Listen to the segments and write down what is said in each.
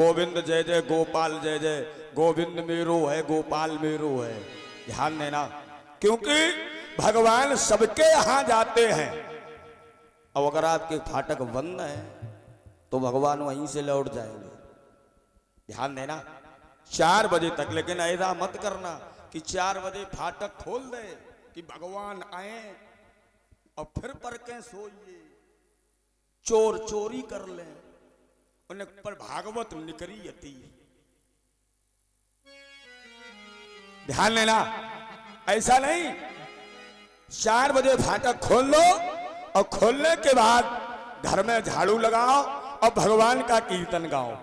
गोविंद जय जय गोपाल जय जय, गोविंद मेरो है गोपाल मेरो है। ध्यान देना, क्योंकि भगवान सबके यहां जाते हैं। अब अगर आपके फाटक बंद है तो भगवान वहीं से लौट जाएंगे। ध्यान देना, 4 बजे तक। लेकिन ऐसा मत करना कि 4 बजे फाटक खोल दे कि भगवान आए और फिर पर के सोइए, चोर चोरी कर ले, उन्हें पर भागवत निकरी अति। ध्यान लेना, ऐसा नहीं। 4 बजे फाटक खोल लो और खोलने के बाद घर में झाड़ू लगाओ और भगवान का कीर्तन गाओ।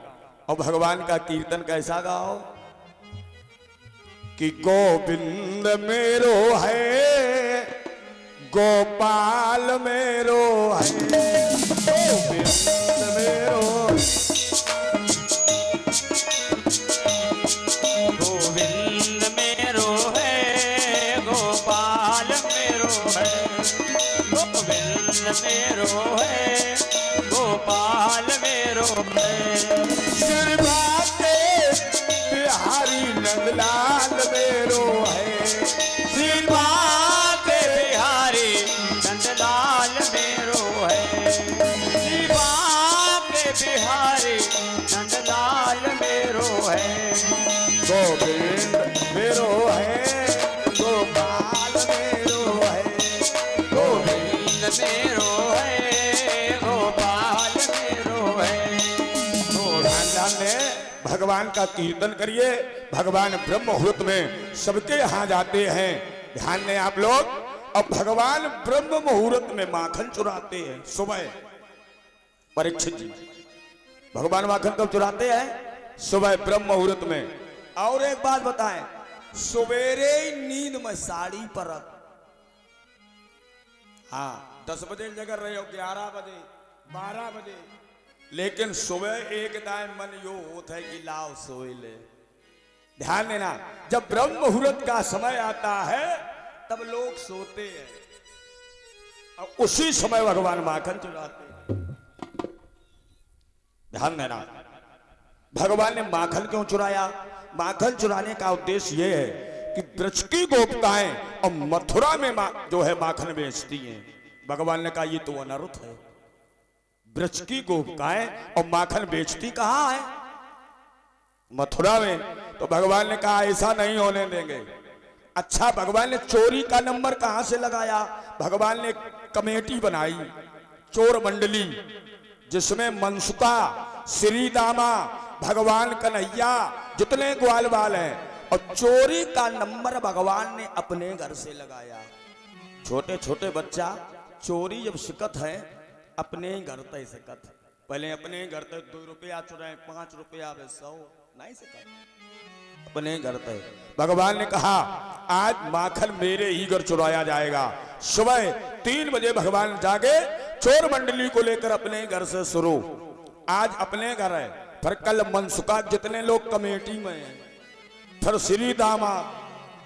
और भगवान का कीर्तन कैसा गाओ कि गोविंद मेरो है गोपाल मेरो है, गोविंद मेरो, गोविंद मेरो है गोपाल मेरो है, गोविंद मेरो है गोपाल मेरो है। श्रीवाते बिहारी नंदलाल मेरो है, श्रीवाते बिहारी नंदलाल मेरो है, श्रीवाते बिहारी नंदलाल मेरो है। गोविंद मेरो है गोपाल मेरो है, गोविंद मेरो है गोपाल मेरो है। भगवान का कीर्तन करिए। भगवान ब्रह्म मुहूर्त में सबके यहाँ जाते हैं। ध्यान दें आप लोग। अब भगवान ब्रह्म मुहूर्त में माखन चुराते हैं। सुबह परीक्षित जी भगवान माखन कब चुराते हैं? सुबह ब्रह्म मुहूर्त में। और एक बात बताएं, सवेरे नींद में साड़ी पर, हाँ 10 बजे जगह रहे हो, 11 बजे 12 बजे, लेकिन सुबह एक दाएं मन यो होता है कि लाओ सोए ले। ध्यान देना, जब ब्रह्म मुहूर्त का समय आता है तब लोग सोते हैं और उसी समय भगवान माखन चुराते हैं। ध्यान देना, भगवान ने माखन क्यों चुराया? माखन चुराने का उद्देश्य यह है कि ब्रज की गोपिकाएं और मथुरा में जो है माखन बेचती हैं। भगवान ने कहा ये तो अनर्थ है। ब्रज की गोपिकाएं और माखन बेचती कहां है? मथुरा में। तो भगवान ने कहा ऐसा नहीं होने देंगे। अच्छा, भगवान ने चोरी का नंबर कहां से लगाया? भगवान ने कमेटी बनाई, चोर मंडली, जिसमें मनसुका, श्रीदामा, भगवान कन्हैया, जितने ग्वाल बाल हैं, और चोरी का नंबर भगवान ने अपने घर से लगाया। छोटे छोटे बच्चा चोरी जब सिकत है अपने ही घर तय सिकत, पहले अपने घर तय 2 रुपया चुराए, 5 रुपया 100 नहीं सिकत, अपने घर तय। भगवान ने कहा आज माखन मेरे ही घर चुराया जाएगा। सुबह 3 बजे भगवान जागे, चोर मंडली को लेकर अपने घर से शुरू। आज अपने घर है, फिर कल मनसुका, जितने लोग कमेटी में हैं, फिर श्री दामा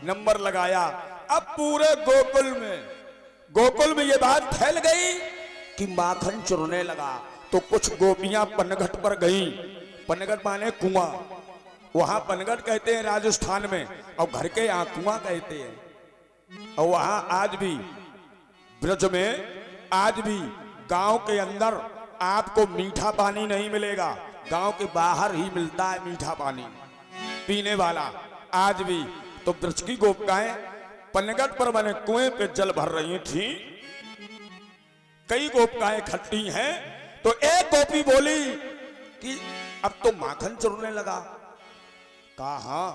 नंबर लगाया। अब पूरे गोकुल में ये बात फैल गई कि माखन चुरने लगा। तो कुछ गोपियां पनघट पर गईं। पनघट माने कुआं, वहां पनघट कहते हैं राजस्थान में, और घर के यहाँ कुआं कहते हैं। और वहां आज भी ब्रज में, आज भी गांव के अंदर आपको मीठा पानी नहीं मिलेगा, गांव के बाहर ही मिलता है मीठा पानी पीने वाला आज भी। तो ब्रज की गोपिकाएं पनघट पर बने कुएं पे जल भर रही थी। कई गोपिकाएं खट्टी हैं। तो एक गोपी बोली कि अब तो माखन चुरने लगा। कहा हाँ।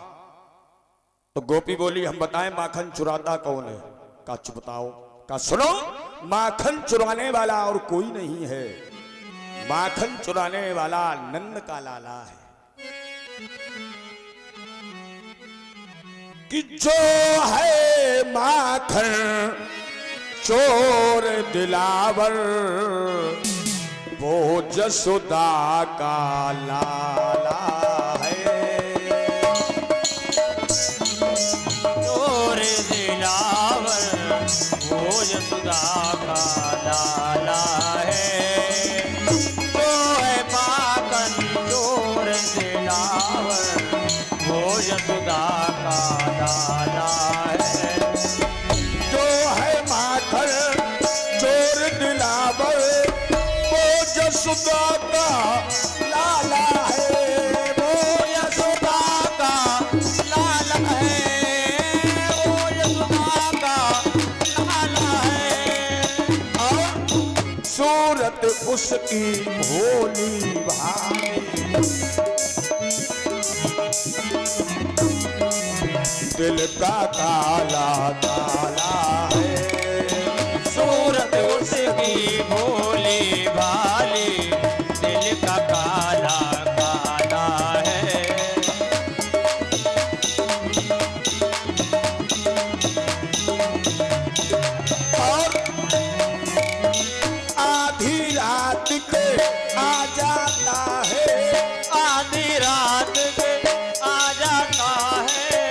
तो गोपी बोली हम बताएं माखन चुराता कौन है? कहा चुप बताओ। कहा सुनो, माखन चुराने वाला और कोई नहीं है, माखन चुराने वाला नंद का लाला है। कि जो है माखन चोर दिलावर, वो जसोदा का लाला है। चोर दिलावर वो यशोदा का लाला है। जो है माखन चोर दिलावर दिलावर वो यशोदा का लाला है। जो है माखन चोर दिलावर वो यशोदा का लाला है। वो यशोदा का लाला है, वो यशोदा का लाला है। और सूरत उसकी भोली भाली, दिल का काला काला है। सूरत उसकी भोली भाली, दिल का काला काला है। और आधी रात के आ जाता है, आधी रात के आ जाता है।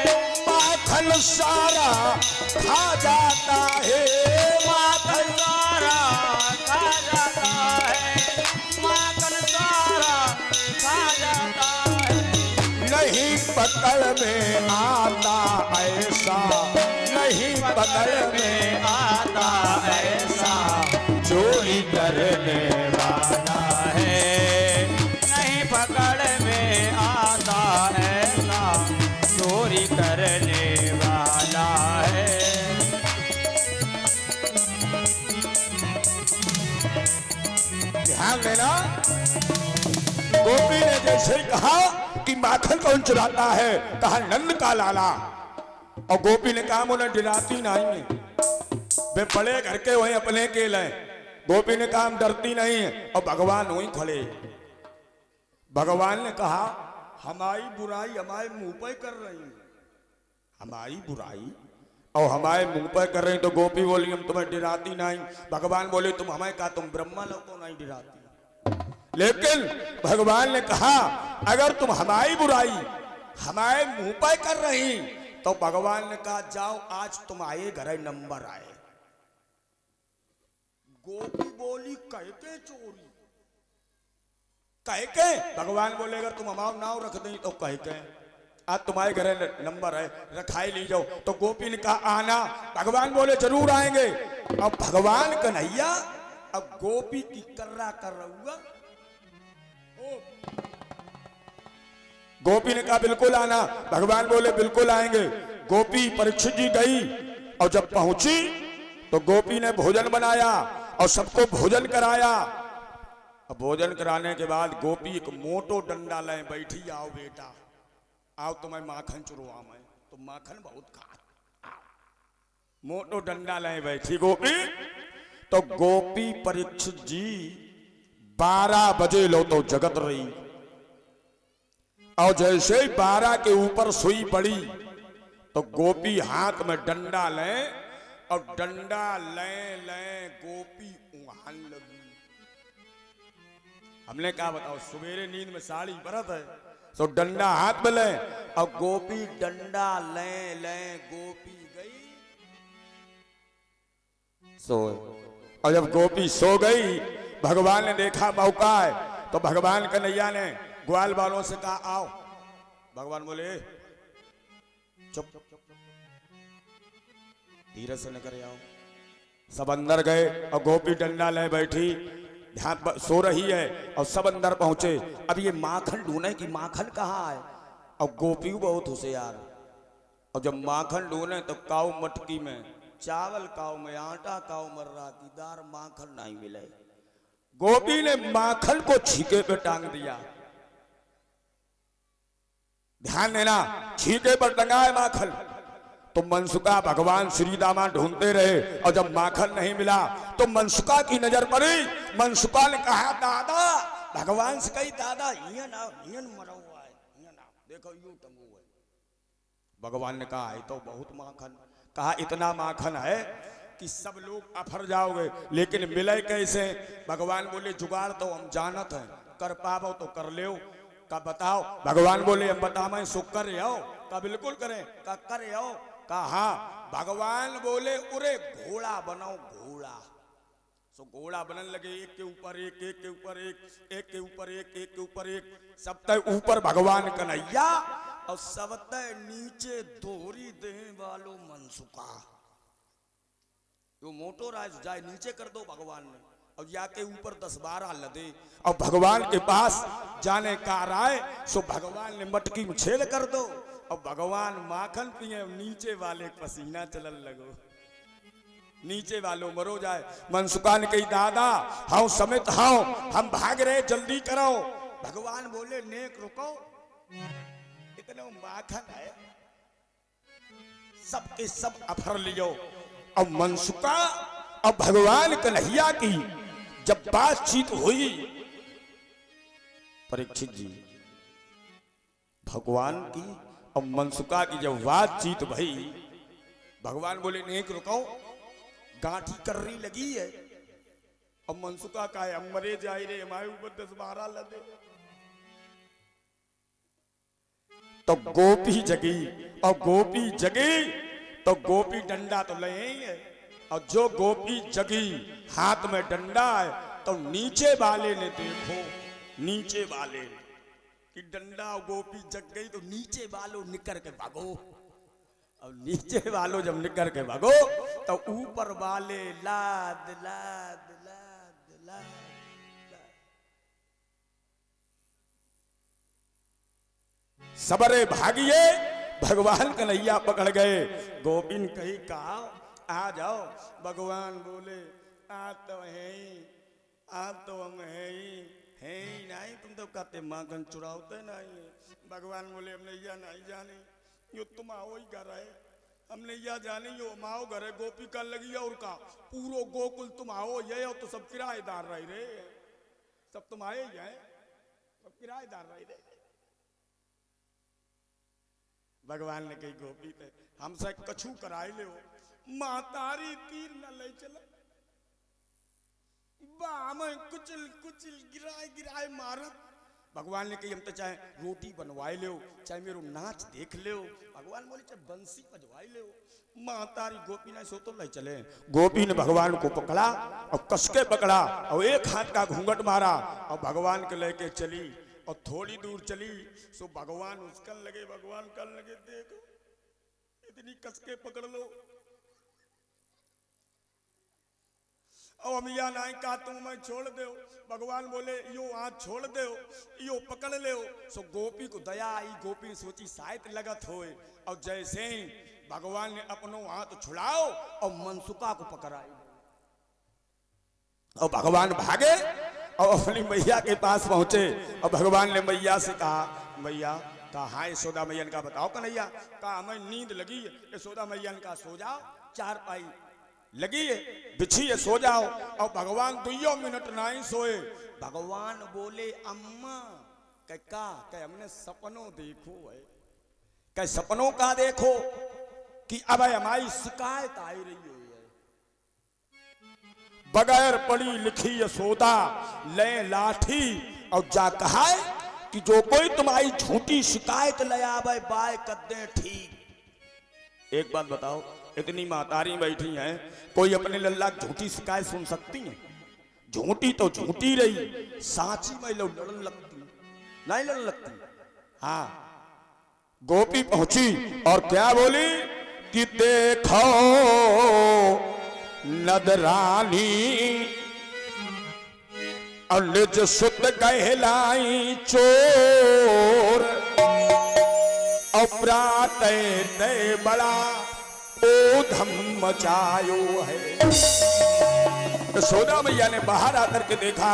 माखन सारा खा जाता है। माखन सारा खा जाता है, माखन सारा खा जाता है। नहीं पकड़ में आता ऐसा, नहीं पकड़ में आता ऐसा चोरी करने वाला है। नहीं पकड़ में आता ऐसा चोरी करने वाला है। ध्यान देना, गोपी ने जैसे कहा कि माखन कौन चुराता है, कहा नंद का लाला। और गोपी ने कहा मुझे डराती नहीं है, वे बड़े घर के वही अपने के लिए। गोपी ने कहा हम डरती नहीं है, और भगवान वहीं खड़े। भगवान ने कहा हमारी बुराई हमारे मुंह पर कर रही है, हमारी बुराई और हमारे मुंह पर कर रही। तो गोपी बोली हम तुम्हें डराती नहीं। भगवान बोले तुम हमें कहा तुम ब्रह्मा लोग को नहीं डराती। लेकिन भगवान ने कहा अगर तुम हमारी बुराई हमारे मुंह पर कर रही, तो भगवान ने कहा जाओ आज तुम्हारे घर नंबर आए। गोपी बोली कह के चोरी, कह के। भगवान बोले अगर तुम हमारा नाव रख दें तो कह के आज तुम्हारे घर नंबर है, रखाई ली जाओ। तो गोपी ने कहा आना। भगवान बोले जरूर आएंगे। अब भगवान कन्हैया अब गोपी की कर्रा कर रहा। गोपी ने कहा बिल्कुल आना। भगवान बोले बिल्कुल आएंगे। गोपी परीक्षित जी गई और जब पहुंची तो गोपी ने भोजन बनाया और सबको भोजन कराया। अब भोजन कराने के बाद गोपी एक मोटो डंडा ले बैठी, आओ बेटा आओ तुम्हें माखन चुरवा मैं, तो माखन बहुत खा। मोटो डंडा ले बैठी गोपी। तो गोपी परीक्षित जी 12 बजे लो तो जगत रही, और जैसे ही 12 के ऊपर सुई पड़ी तो गोपी हाथ में डंडा ले, और डंडा ले ले गोपी उहान लगी। हमने कहा बताओ सवेरे नींद में साड़ी परत है, तो डंडा हाथ में ले और गोपी डंडा ले ले गोपी गई सोए। और जब गोपी सो गई भगवान ने देखा मौका है, तो भगवान कन्हैया ने ग्वाल वालों से कहा आओ। भगवान बोले चुप धीरे से निकल आओ। सब अंदर गए और गोपी डंडा ले बैठी ध्यान सो रही है, और सब अंदर पहुंचे। अब ये माखन ढूंढे कि माखन कहाँ है, और गोपी बहुत होशियार। और जब माखन ढूंढे तो काऊ मटकी में चावल, काऊ में आटा, काऊ मर्रा की दार, माखन नहीं मिले। गोपी ने माखन को छीके पे टांग दिया। ध्यान देना, छीके पर टंगा है माखन। तो मनसुका भगवान श्री दामा ढूंढते रहे, और जब माखन नहीं मिला तो मनसुका की नजर पड़ी। मनसुका ने कहा दादा, भगवान से कही दादा ये ना मरा हुआ है, ये ना देखो यूं टंगू है। भगवान ने कहा ये तो बहुत माखन। कहा इतना माखन है कि सब लोग अफर जाओगे, लेकिन मिले कैसे। भगवान बोले जुगाड़ तो हम जानत हैं, कर पावो तो कर ले। का बताओ। भगवान बोले हम बता मैं सुख कर आओ। का बिल्कुल करें। का कर आओ। कहा हाँ। भगवान बोले उरे घोड़ा बनाओ, घोड़ा सो घोड़ा बनन लगे, एक के ऊपर एक, एक के ऊपर एक, एक के ऊपर एक, एक के ऊपर एक, सब तक ऊपर भगवान कन्हैया और सब तक नीचे दोहरी देने वालो मनसुका। जो मोटो राज जाए नीचे कर दो भगवान ने, और जाके ऊपर 10-12 लदे और भगवान के पास जाने का राय, सो भगवान ने मटकी में छेद कर दो और भगवान माखन पिए, नीचे वाले पसीना चलन लगो, नीचे वालों मरो जाए। मनसुका ने कही दादा हाँ समित हाँ हम भाग रहे, जल्दी करो। भगवान बोले नेक रुको, इतना माखन है सबके सब अफर लियो। अब मनसुका अब भगवान कन्हैया की जब बातचीत हुई, परीक्षित जी भगवान की और मनसुका की जब बातचीत भई, भगवान बोले नेक रुको, गांठी करनी लगी है। अब मनसुका का है, हम मरे जाए रे, हमारे ऊपर 10-12 लदे। तो गोपी जगी, और गोपी जगी तो गोपी डंडा तो ले ही है, और जो गोपी जगी हाथ में डंडा है, तो नीचे वाले ने देखो, नीचे वाले कि डंडा और गोपी जग गई, तो नीचे वालों निकर के भागो। अब नीचे वालों जब निकर के भागो तो ऊपर वाले लाद लाद लाद लाद सबरे भागिए। भगवान कन्हैया पकड़ गए। गोपिन कही कहा आ जाओ। भगवान बोले आ तो है ही, आ तो हम है ही नहीं, तुम तो कहते माखन चुराते नहीं। भगवान बोले हम नैया नहीं जाने, यो तुम आओ ही घर है, हम नैया जाने यो माओ घर है। गोपी कर लगी और का पूरो गोकुल तुम आओ ये हो, तो सब किराएदार रह रे, सब तुम आए ही हैं, सब किराएदार रह रे। भगवान ने कही गोपी थे हमसे कछु कराए ले हो, मातारी तीर न ले चला, में कुचल कुचल गिराए गिराए मारत। भगवान ने कही हम तो चाहे रोटी बनवाए ले, चाहे मेरो नाच देख ले। भगवान बोले चाहे बंसी बजवाए ले। मातारी गोपी ने सो तो ले चले। गोपी ने भगवान को पकड़ा और कस के पकड़ा और एक हाथ का घूंघट मारा और भगवान के लेके चली। और थोड़ी दूर चली सो भगवान उसकन लगे, भगवान कर लगे देखो इतनी कस के पकड़ लो, और अमिया नाई का तुम मैं छोड़ दो। भगवान बोले यो हाथ छोड़ दो, यो पकड़ ले। सो गोपी को दया आई, गोपी ने सोची शायद लगत होए, और जैसे ही भगवान ने अपनो हाथ छुड़ाओ और मनसुका को पकड़ाई, और भगवान भागे और अपनी मैया के पास पहुंचे। और भगवान ने मैया से कहा मैया कहा यशोदा मैया का बताओ कन्हैया, कहा हमें नींद लगी है। यशोदा मैया का सो जाओ, चारपाई लगी है बिछी है सो जाओ। और भगवान 2 मिनट नहीं सोए। भगवान बोले अम्मा कह हमने सपनों देखो है, कह सपनों का देखो कि अब हमारी शिकायत आई रही है। बगैर पढ़ी लिखी यशोदा ले लाठी और जा कहा कि जो कोई तुम्हारी झूठी शिकायत ले आवे बाय कदे ठीक। एक बात बताओ, इतनी मातारी बैठी हैं, कोई अपने लल्ला झूठी शिकायत सुन सकती है? झूठी तो झूठी रही, साची में लोग लड़न लगती नहीं, लड़न लगती। हाँ गोपी पहुंची और क्या बोली कि देखो नदरानी और निज सुत कहलाई चोर, अपराध ते बड़ा ओधम मचायो है। यशोदा मैया ने बाहर आकर के देखा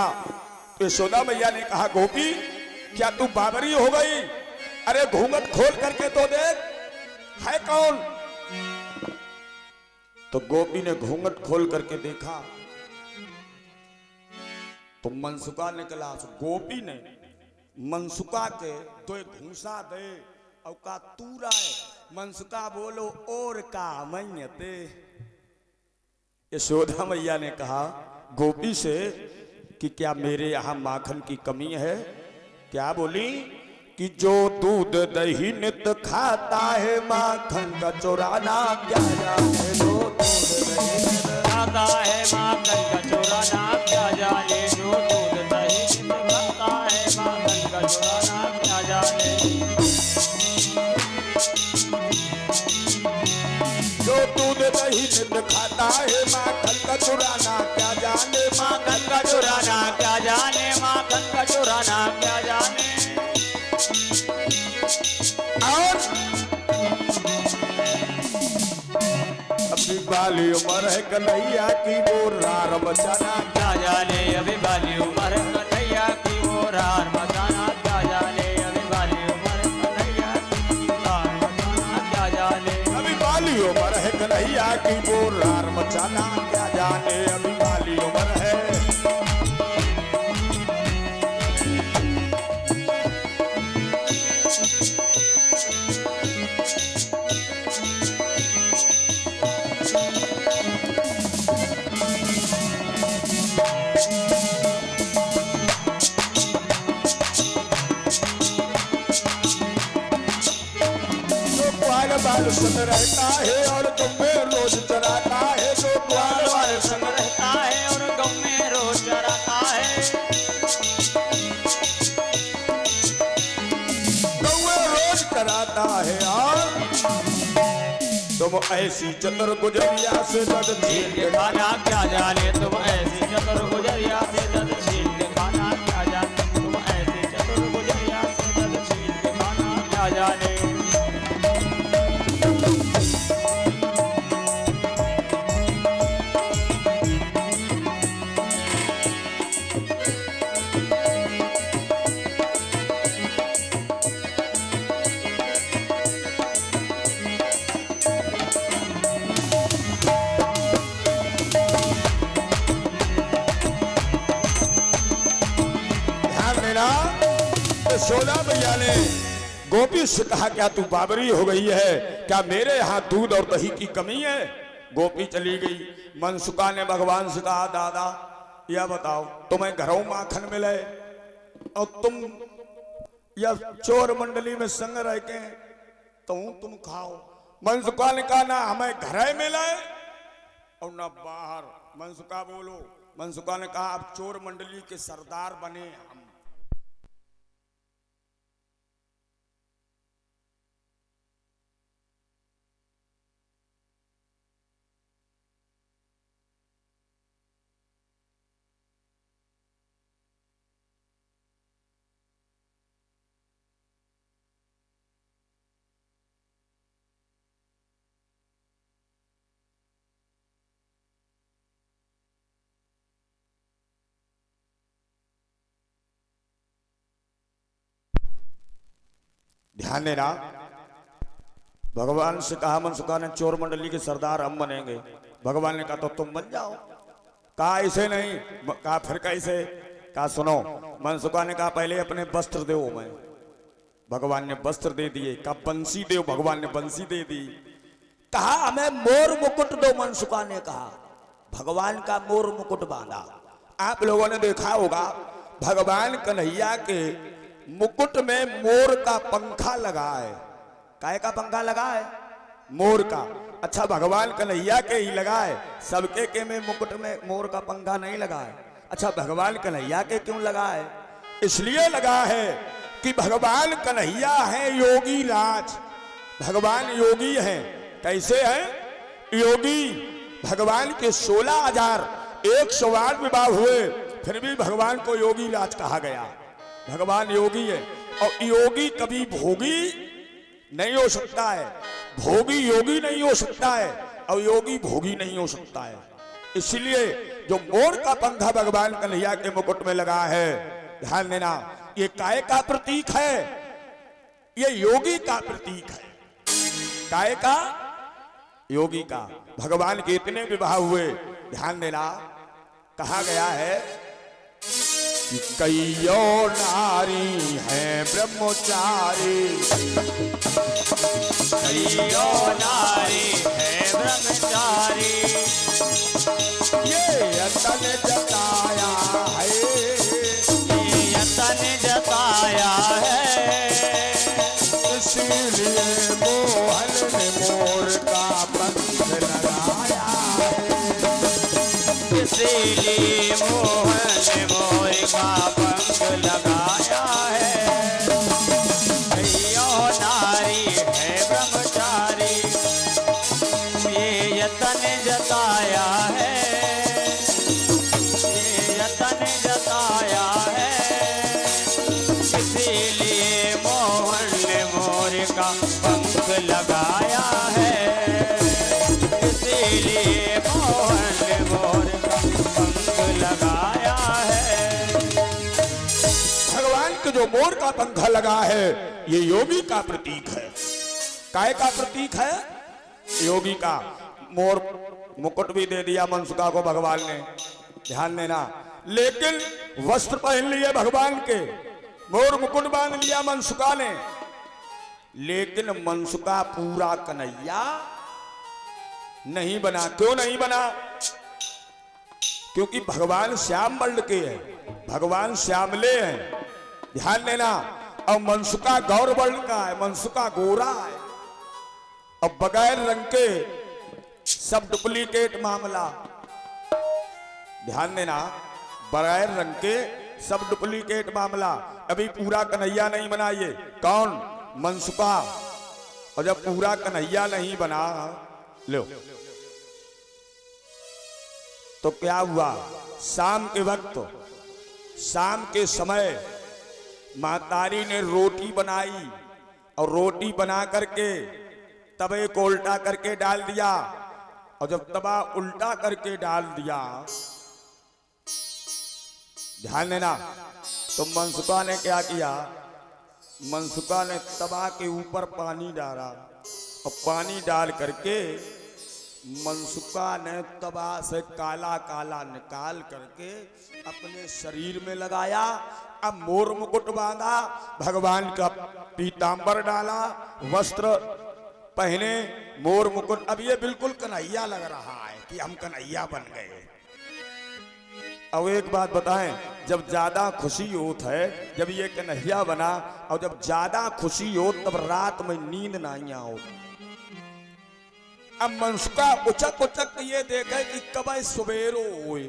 तो यशोदा मैया ने कहा गोपी क्या तू बाबरी हो गई? अरे घूंघट खोल करके तो देख है कौन। तो गोपी ने घूंघट खोल करके देखा तो मनसुका निकला। गोपी ने मनसुका के 2 घूंसा दे और का तूरा है। मनसुका बोलो और का मन्यते। यशोदा मैया ने कहा गोपी से कि क्या मेरे यहाँ माखन की कमी है? क्या बोली कि जो दूध दही नित खाता है माखन का चुराना क्या जाने। जो दूध दही खाता है माखन का चुराना क्या जाने, जो दूध दही नित खाता है माखन का चुराना क्या जाने। जो दूध दही नित खाता है माखन का चुराना क्या जाने, माखन का चुराना क्या जाने, माखन का चुराना क्या जाने। और अभी बाली उम्र है कन्हैया की वो रार बचाना क्या जाने, अभी बाली उम्र कन्हैया की वो रार मचाना क्या जाने, अभी बाली उम्र कन्हैया की रार मचाना क्या जाने। अभी बाली उम्र है कन्हैया की वो रार मचाना क्या जाने, अभी बाली उम्र है। बाल संग रहता है और तुम में रोज चराता है, जो बाल ग्वाल बाल संग रहता है और गम में रोज चराता है। गौए रोज चराता है और तुम ऐसी चतुर गुजरिया से जग छीन के खाना क्या जाने, तुम ऐसी चतुर गुजरिया से जग छीन के खाना क्या जाने, तुम ऐसी चतुर गुजरिया से जग छीन के खाना क्या जाने। यशोदा मैया ने गोपी से कहा क्या तू बाबरी हो गई है, क्या मेरे यहाँ दूध और दही की कमी है। गोपी चली गई। मनसुका ने भगवान से कहा दादा यह बताओ तुम्हें घरों माखन मिले और तुम या चोर मंडली में संग रह के तुम खाओ। मनसुका ने कहा ना हमें घर मिले और ना बाहर। मनसुका बोलो। मनसुका ने कहा अब चोर मंडली के सरदार बने हम। ध्यान देना। भगवान से कहा मनसुका ने चोर मंडली के सरदार हम बनेंगे। भगवान ने कहा तो तुम बन जाओ। कहा ऐसे नहीं। कहा फिर कैसे। कहा सुनो। मनसुका ने कहा पहले अपने वस्त्र दो। मैं भगवान ने वस्त्र दे दिए। कहा बंसी दो। भगवान ने बंसी दे दी। कहा हमें मोर मुकुट दो। मनसुका ने कहा भगवान का मोर मुकुट बांधा। आप लोगों ने देखा होगा भगवान कन्हैया के मुकुट में मोर का पंखा लगा है। काय का पंखा लगा है? मोर का। अच्छा भगवान कन्हैया के ही लगा है, सबके के में मुकुट में मोर का पंखा नहीं लगा है। अच्छा भगवान कन्हैया के क्यों लगा है? इसलिए लगा है कि भगवान कन्हैया है योगी राज। भगवान योगी हैं। कैसे हैं योगी? भगवान के 16,108 विवाह हुए फिर भी भगवान को योगी राज कहा गया। भगवान योगी है और योगी कभी भोगी नहीं हो सकता है, भोगी योगी नहीं हो सकता है और योगी भोगी नहीं हो सकता है। इसलिए जो मोर का पंखा भगवान कन्हैया के मुकुट में लगा है, ध्यान देना, ये काय का प्रतीक है? ये योगी का प्रतीक है। काय का? योगी का। भगवान के इतने विवाह हुए, ध्यान देना, कहा गया है कि कईयों नारी हैं ब्रह्मचारी, कईयों नारी है ब्रह्मचारी, ये यतन जताया है, ये यतन जताया है, इसीलिए मोहन ने मोर का पंख लगाया है। मोहन ने मोर का पंख लगाया है। यो नारी है ब्रह्मचारी, ये यतन जताया है, ये यतन जताया है। इसीलिए मोहन ने मोर का पंख लगाया है, इसीलिए मोहन ने मोर का पंख लगाया है। भगवान के जो मोर का पंखा लगा है ये योगी का प्रतीक है। काय का प्रतीक है? योगी का। मोर मुकुट भी दे दिया मनसुका को भगवान ने, ध्यान देना। लेकिन वस्त्र पहन लिए भगवान के, मोर मुकुट बांध लिया मनसुका ने, लेकिन मनसुका पूरा कन्हैया नहीं बना। क्यों नहीं बना? क्योंकि भगवान श्याम वर्ण के हैं, भगवान श्यामले हैं, ध्यान देना। और मनसुका गौर वर्ण का है, मनसुका गोरा है। और बगैर रंग के सब डुप्लीकेट मामला, ध्यान देना। बगैर रंग के सब डुप्लीकेट मामला। अभी पूरा कन्हैया नहीं बना ये कौन? मनसुका। और जब पूरा कन्हैया नहीं बना लो तो क्या हुआ? शाम के वक्त, शाम के समय मातारी ने रोटी बनाई और रोटी बना करके तवे को उल्टा करके डाल दिया। और जब तवा उल्टा करके डाल दिया, ध्यान देना, तो मनसुका ने क्या किया? मनसुका ने तवा के ऊपर पानी डाला और पानी डाल करके मनसुका ने तवा से काला काला निकाल करके अपने शरीर में लगाया। अब मोर मुकुट बांधा, भगवान का पीतांबर डाला, वस्त्र पहने, मोर मुकुट। अब ये बिल्कुल कन्हैया लग रहा है कि हम कन्हैया बन गए। अब एक बात बताएं, जब ज्यादा खुशी होत है, जब ये कन्हैया बना, और जब ज्यादा खुशी हो तब रात में नींद नहीं आओ। अब मनसुका उचक उचक ये देखे कि कब सुबेरो होए,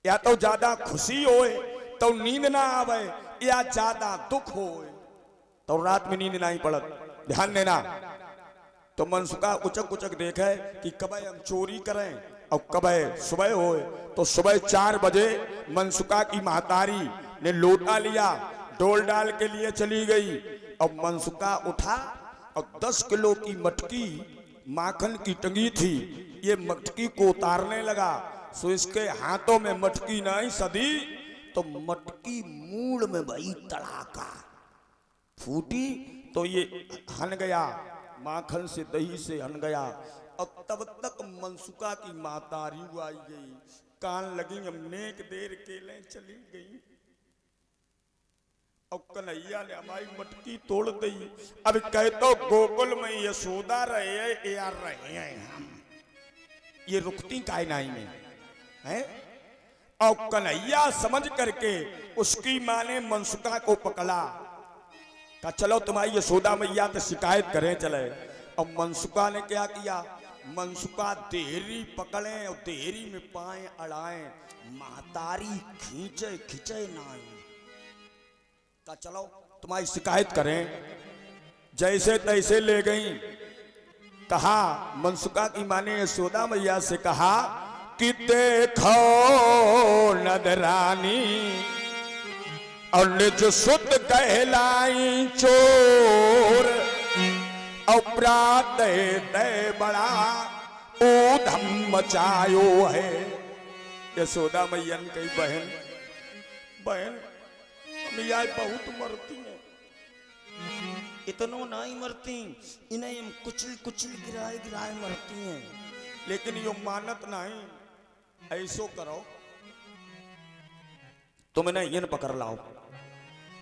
या तो ज्यादा खुशी होए तो नींद ना आवे, या ज्यादा दुख होए तो रात में नींद नहीं पड़त। ध्यान देना। तो मनसुका उचक उचक देखे कि कब हम चोरी करें और कब सुबह होए। तो सुबह 4 बजे मनसुका की महतारी ने लोटा लिया, डोल डाल के लिए चली गई। और मनसुका उठा और 10 किलो की मटकी माखन की टंगी थी, ये मटकी को उतारने लगा। सो इसके हाथों में मटकी नहीं सदी, तो मटकी मूड़ में भाई तड़ाका फूटी, तो ये हन गया, माखन से दही से हन गया। और तब तक मनसुका की मातारी आई गई, कान लगी, हमने एक देर केले चली गई। और कन्हैया ने हमारी मटकी तोड़ दी। अब कह तो गोकुल में यशोदा रहे या रहे हैं हम, ये रुकती काय नहीं में है। और कन्हैया समझ करके उसकी मां ने मनसुका को पकड़ा, कहा चलो तुम्हारी यशोदा मैया तो शिकायत करें चले। और मनसुका ने क्या किया? मनसुका देहरी पकड़े और देहरी में पाए अड़ाए, महतारी खींचे खींचे नाई, कहा चलो तुम्हारी शिकायत करें। जैसे तैसे ले गई। कहा मनसुका की मां ने यशोदा मैया से कहा कि देखो नदरानी और निज सुत कहलाई चोर, अपराध दे बड़ा ऊधम मचायो है। यशोदा मैया ने कही बहन बहन मिया बहुत मरती है, इतनो नहीं मरती, इन्हें हम कुचल कुचल गिराए गिराए मरती हैं, लेकिन यो मानत नहीं। ऐसो करो तुम इन्हें इन पकड़ लाओ।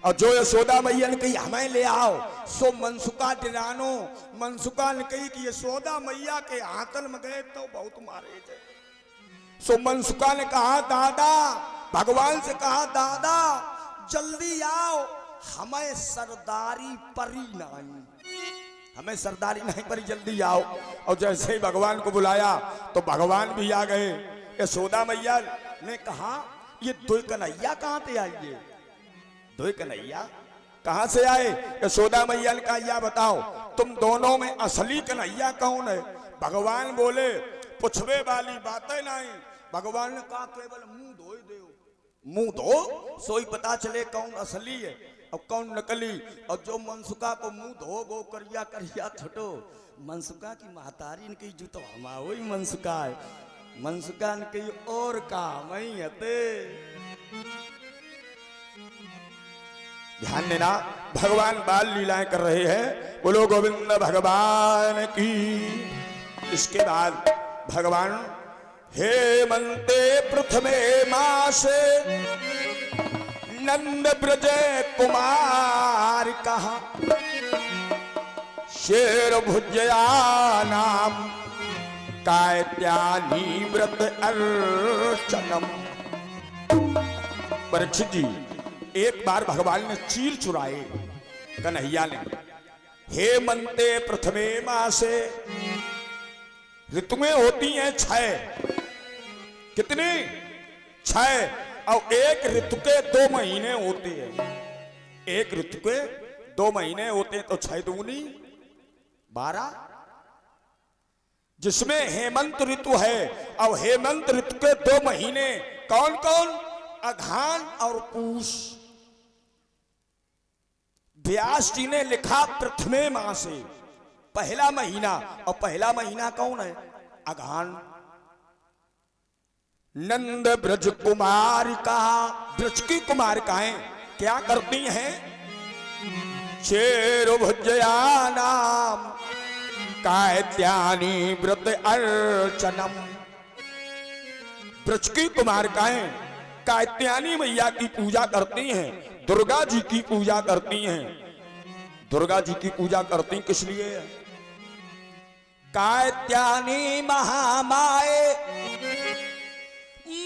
और जो यशोदा मैया ने कही हमें ले आओ, सो मनसुका डिरानो। मनसुका ने कही कि यशोदा मैया के हाथन में गए तो बहुत मारे थे। सो मनसुका ने कहा दादा, भगवान से कहा दादा जल्दी आओ, हमें सरदारी परी नहीं, हमें सरदारी नहीं परी, जल्दी आओ। और जैसे ही भगवान को बुलाया तो भगवान भी आ गए। यशोदा मैया ने कहा ये दो कन्हैया कहां से आई है? दो कन्हैया कहां से आए? यशोदा मैया ने कहा या बताओ तुम दोनों में असली कन्हैया कौन है? भगवान बोले पूछवे वाली बातें नहीं। भगवान ने कहा केवल मुंह धो दो, मुंह धो सोई पता चले कौन असली है और कौन नकली। और जो मनसुका को मुंह धो वो करिया करिया छुटो। मनसुका की महतारी ने कही जूतो हमा वही मनसुका है। मनसुका ने कही और काम ही हते। ध्यान देना, भगवान बाल लीलाएं कर रहे हैं। बोलो गोविंद भगवान की। इसके बाद भगवान हेमंते प्रथमे मासे नंद ब्रज कुमार कहा शेर भुजया नाम कायत्यानी व्रत अर्चनम। परीक्षित जी, एक बार भगवान ने चीर चुराए कन्हैया ने। हेमंते प्रथमे मासे, ऋतुएं होती हैं 6। कितनी? 6। और एक ऋतु के 2 महीने होते हैं। एक ऋतु के 2 महीने होते हैं तो 6 दूनी 12। जिसमें हेमंत ऋतु है और हेमंत ऋतु के 2 महीने कौन कौन? अघान और पूष। व्यास जी ने लिखा प्रथमे मासे, पहला महीना। और पहला महीना कौन है? अघान। नंद ब्रज कुमार का, ब्रज की कुमारिकाएं क्या करती हैं? शेर भुजया नाम कायत्यानी व्रत अर्चनम। ब्रज की कुमारिकाएं कायत्यानी मैया की पूजा करती हैं, दुर्गा जी की पूजा करती हैं। दुर्गा जी की पूजा करती किस लिए? कायत्यानी महामाए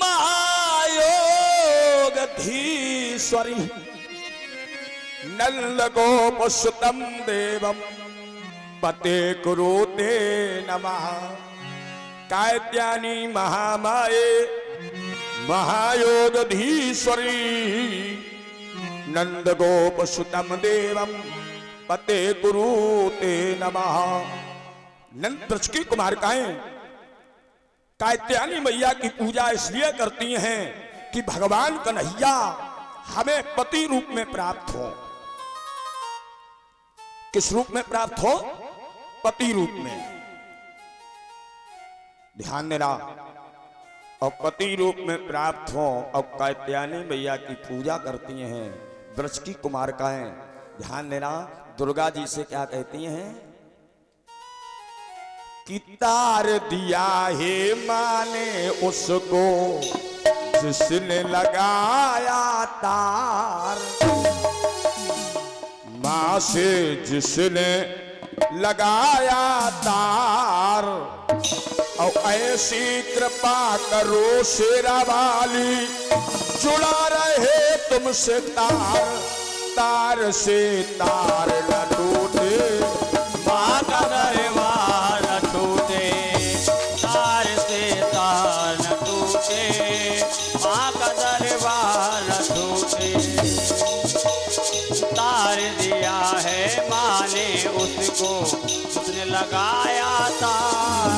महायोगधीश्वरी नंद गोप सुतम देवम पते कुरुते नमः। कायत्यानी महामाए महायोगधीश्वरी नंद गोप सुतम देवम पते कुरुते नमः। नंद ब्रज की कुमारिकाएं कात्यायनी मैया की पूजा इसलिए करती हैं कि भगवान कन्हैया हमें पति रूप में प्राप्त हो। किस रूप में प्राप्त हो? पति रूप में। ध्यान देना, और पति रूप में प्राप्त हो। और कात्यायनी मैया की पूजा करती हैं ब्रज की कुमारिकाएं। ध्यान देना, दुर्गा जी से क्या कहती हैं कि तार दिया है माने उसको जिसने लगाया तार। मां से जिसने लगाया तार, और ऐसी कृपा करो शेरा वाली जुड़ा रहे तुमसे तार। तार से तार न टूटे, माँ का दरबार न टूटे। तार से तार न टूटे, माँ का दरबार न टूटे। तार दिया है माँ ने उसको उसने लगाया तार,